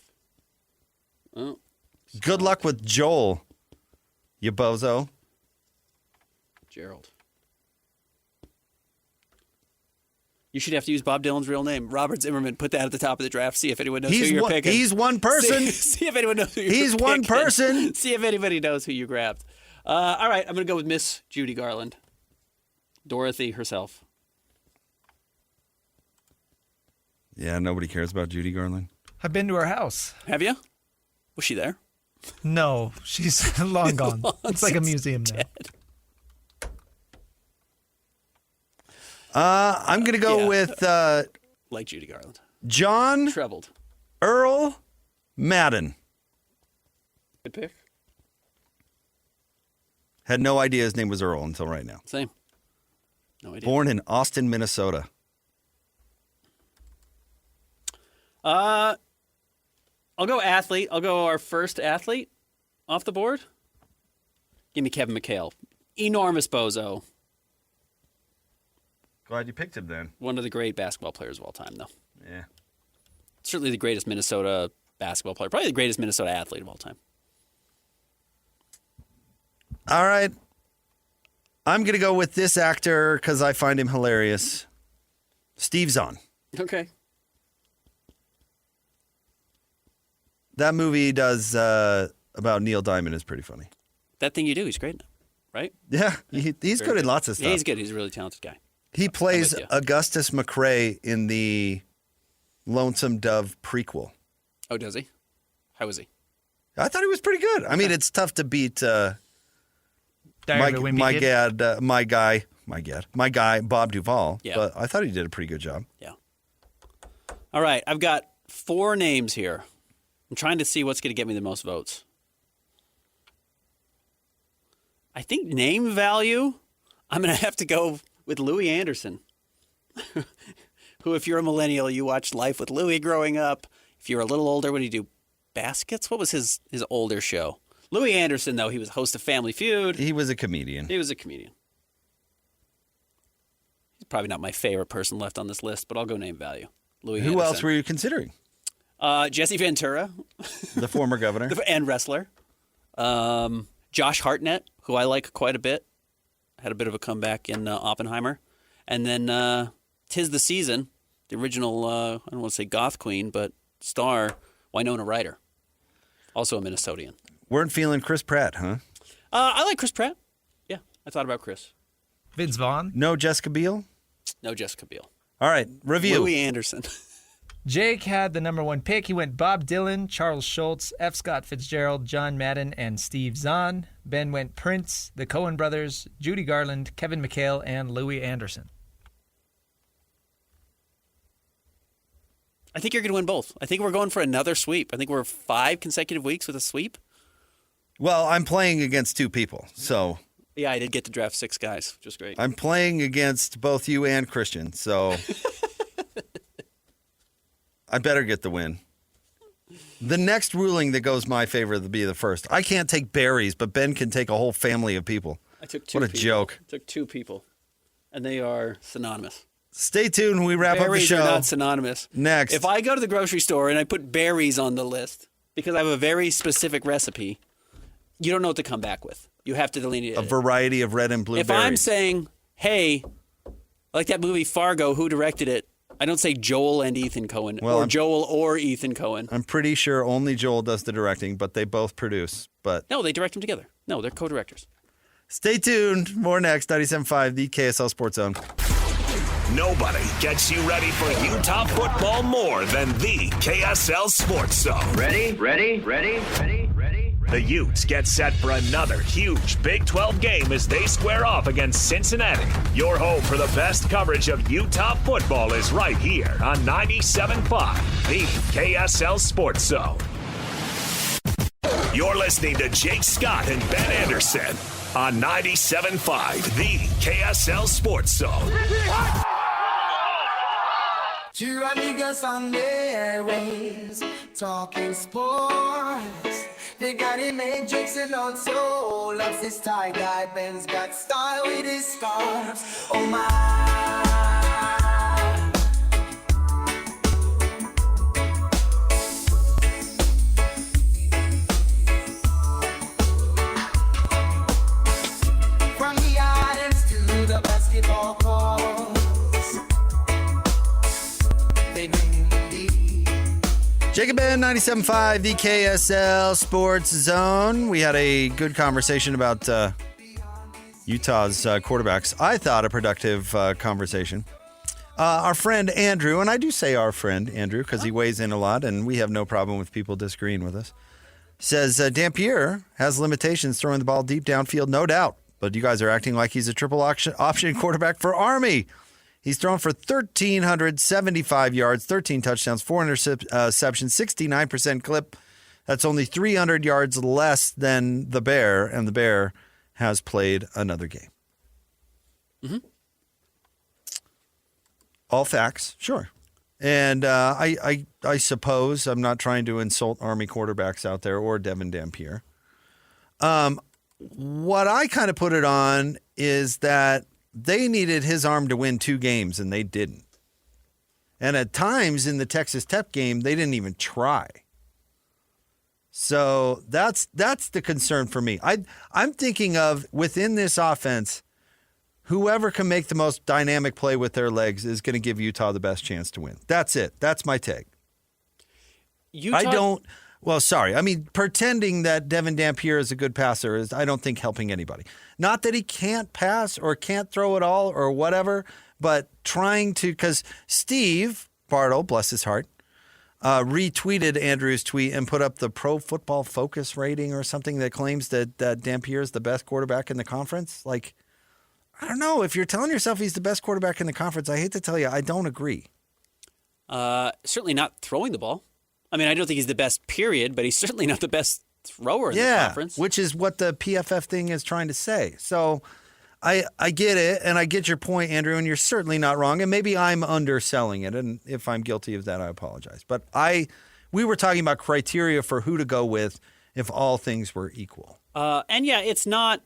Oh. Good luck with Joel, you bozo. Gerald. You should have to use Bob Dylan's real name. Robert Zimmerman. Put that at the top of the draft. See if anyone knows who you're picking. He's one person. See if anyone knows who you're He's picking. one person. See if anybody knows who you grabbed. All right, I'm going to go with Miss Judy Garland. Dorothy herself. Yeah, nobody cares about Judy Garland. I've been to her house. Have you? Was she there? No, she's long gone. It's like a museum now. I'm going to go with like Judy Garland. John Trebled. Earl Madden. Good pick. Had no idea his name was Earl until right now. Same. No idea. Born in Austin, Minnesota. I'll go athlete. I'll go our first athlete off the board. Give me Kevin McHale. Enormous bozo. Glad you picked him then. One of the great basketball players of all time, though. Yeah. Certainly the greatest Minnesota basketball player. Probably the greatest Minnesota athlete of all time. All right. I'm going to go with this actor because I find him hilarious. Steve Zahn. Okay. That movie he does about Neil Diamond is pretty funny. That Thing You Do, he's great in it, right? Yeah, he's good in lots of stuff. Yeah, he's good. He's a really talented guy. He plays with you. Augustus McRae in the Lonesome Dove prequel. Oh, does he? How is he? I thought he was pretty good. I mean, it's tough to beat my guy Bob Duvall. Yeah. But I thought he did a pretty good job. Yeah. All right, I've got 4 names here. I'm trying to see what's going to get me the most votes. I think name value, I'm going to have to go with Louis Anderson, who, if you're a millennial, you watched Life with Louis growing up. If you're a little older, what did he do? Baskets? What was his older show? Louis Anderson, though, he was host of Family Feud. He was a comedian. He's probably not my favorite person left on this list, but I'll go name value. Louis Who Anderson. else were you considering? Jesse Ventura. The former governor. And wrestler. Josh Hartnett, who I like quite a bit. Had a bit of a comeback in Oppenheimer. And then 'Tis the Season, the original, I don't want to say goth queen, but star, Winona Ryder. Also a Minnesotan. Weren't feeling Chris Pratt, huh? I like Chris Pratt. Yeah, I thought about Chris. Vince Vaughn. No Jessica Biel? No Jessica Biel. All right, review. Louis Anderson. Jake had the number 1 pick. He went Bob Dylan, Charles Schultz, F. Scott Fitzgerald, John Madden, and Steve Zahn. Ben went Prince, the Coen brothers, Judy Garland, Kevin McHale, and Louis Anderson. I think you're going to win both. I think we're going for another sweep. I think we're 5 consecutive weeks with a sweep. Well, I'm playing against 2 people, so... Yeah, I did get to draft 6 guys, which is great. I'm playing against both you and Christian, so... I better get the win. The next ruling that goes my favor will be the first. I can't take berries, but Ben can take a whole family of people. I took 2 What a people. joke. I took 2 people, and they are synonymous. Stay tuned when we wrap up the Berries show. are not synonymous. Next. If I go to the grocery store and I put berries on the list because I have a very specific recipe, you don't know what to come back with. You have to delineate A variety of red and blue If berries. I'm saying, hey, like that movie Fargo, who directed it? I don't say Joel and Ethan Coen, or Joel or Ethan Coen. I'm pretty sure only Joel does the directing, but they both produce. But No, they direct them together. No, they're co-directors. Stay tuned. More next. 97.5, the KSL Sports Zone. Nobody gets you ready for Utah football more than the KSL Sports Zone. Ready? The Utes get set for another huge Big 12 game as they square off against Cincinnati. Your home for the best coverage of Utah football is right here on 97.5, the KSL Sports Zone. You're listening to Jake Scott and Ben Anderson on 97.5, the KSL Sports Zone. Two amigos on the airways, talking sports. They got him and Jason on soul. Loves his tie-dye, Ben's got style with his scarves. Oh my. From the islands to the basketball courts, they bring the Jacob Ben, 97.5, the KSL Sports Zone. We had a good conversation about Utah's quarterbacks. I thought a productive conversation. Our friend Andrew, and I do say our friend Andrew because he weighs in a lot and we have no problem with people disagreeing with us, says Dampier has limitations throwing the ball deep downfield, no doubt. But you guys are acting like he's a triple option quarterback for Army. He's thrown for 1,375 yards, 13 touchdowns, 4 interceptions, 69% clip. That's only 300 yards less than the Bear, and the Bear has played another game. Mm-hmm. All facts, sure. And I suppose I'm not trying to insult Army quarterbacks out there or Devon Dampier. What I kind of put it on is that they needed his arm to win 2 games, and they didn't. And at times in the Texas Tech game, they didn't even try. So that's the concern for me. I'm thinking of, within this offense, whoever can make the most dynamic play with their legs is going to give Utah the best chance to win. That's it. That's my take. Pretending that Devon Dampier is a good passer is, I don't think, helping anybody. Not that he can't pass or can't throw it all or whatever, but trying to, because Steve Bartle, bless his heart, retweeted Andrew's tweet and put up the Pro Football Focus rating or something that claims that Dampier is the best quarterback in the conference. Like, I don't know. If you're telling yourself he's the best quarterback in the conference, I hate to tell you, I don't agree. Certainly not throwing the ball. I mean, I don't think he's the best, period, but he's certainly not the best thrower in the conference. Which is what the PFF thing is trying to say. So I get it, and I get your point, Andrew, and you're certainly not wrong. And maybe I'm underselling it, and if I'm guilty of that, I apologize. But we were talking about criteria for who to go with if all things were equal. It's not,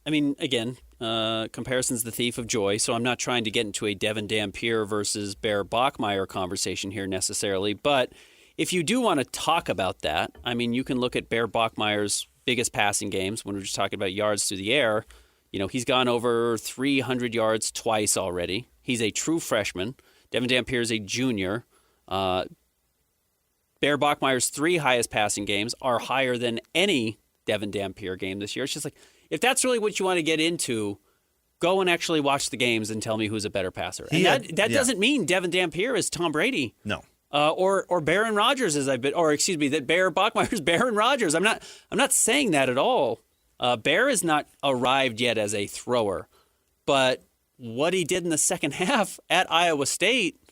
I mean, again, comparison's the thief of joy, so I'm not trying to get into a Devon Dampier versus Bear Bachmeier conversation here necessarily, but if you do want to talk about that, I mean, you can look at Bear Bachmeier's biggest passing games when we're just talking about yards through the air. You know, he's gone over 300 yards twice already. He's a true freshman. Devon Dampier is a junior. Bear Bachmeier's 3 highest passing games are higher than any Devon Dampier game this year. It's just like, if that's really what you want to get into, go and actually watch the games and tell me who's a better passer. And that doesn't mean Devon Dampier is Tom Brady. No. Or Baron Rodgers, that Bear Bachmeier's Baron Rodgers. I'm not saying that at all. Bear has not arrived yet as a thrower, but what he did in the second half at Iowa State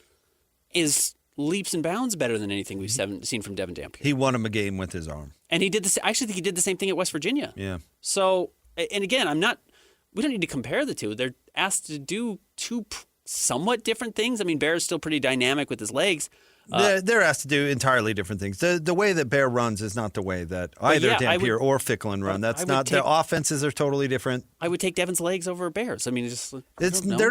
is leaps and bounds better than anything we've seen from Devon Dampier. He won him a game with his arm, and he did this. I actually think he did the same thing at West Virginia. Yeah. So, and again, we don't need to compare the two. They're asked to do 2 somewhat different things. I mean, Bear is still pretty dynamic with his legs. They're asked to do entirely different things. The way that Bear runs is not the way that either Dampier or Ficklin run. That's not. Their offenses are totally different. I would take Devon's legs over Bear's. I mean, they're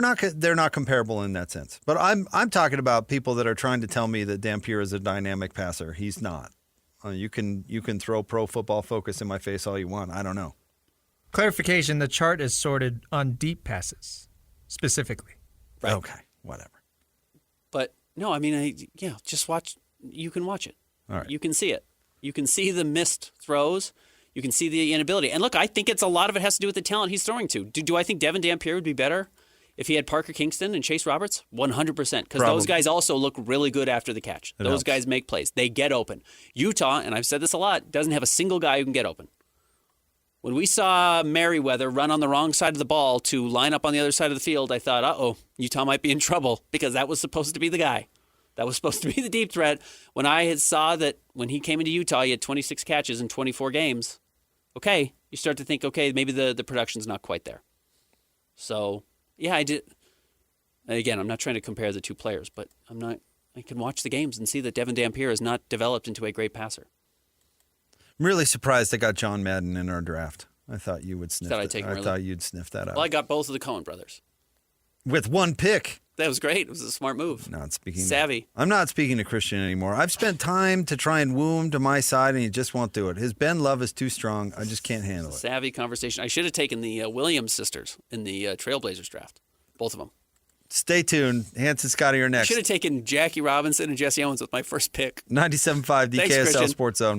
not comparable in that sense. But I'm talking about people that are trying to tell me that Dampier is a dynamic passer. He's not. You can throw Pro Football Focus in my face all you want. I don't know. Clarification: the chart is sorted on deep passes specifically. Right. Okay. Whatever. But. No, I mean, just watch. You can watch it. All right. You can see it. You can see the missed throws. You can see the inability. And look, I think a lot of it has to do with the talent he's throwing to. Do I think Devon Dampier would be better if he had Parker Kingston and Chase Roberts? 100%. Because those guys also look really good after the catch. Those guys make plays. They get open. Utah, and I've said this a lot, doesn't have a single guy who can get open. When we saw Merriweather run on the wrong side of the ball to line up on the other side of the field, I thought, Utah might be in trouble because that was supposed to be the guy. That was supposed to be the deep threat. When I had saw that when he came into Utah, he had 26 catches in 24 games. Okay, you start to think, okay, maybe the production's not quite there. So, yeah, I did. Again, I'm not trying to compare the two players, but I can watch the games and see that Devon Dampier has not developed into a great passer. I'm really surprised I got John Madden in our draft. I thought you would sniff that. I thought you'd sniff that out. Well, I got both of the Cohen brothers. With one pick. That was great. It was a smart move. Savvy. I'm not speaking to Christian anymore. I've spent time to try and woo him to my side, and he just won't do it. His Ben love is too strong. I just can't handle it. Savvy conversation. I should have taken the Williams sisters in the Trailblazers draft. Both of them. Stay tuned. Hans and Scotty are next. I should have taken Jackie Robinson and Jesse Owens with my first pick. 97.5 DKSL Christian. Sports Zone.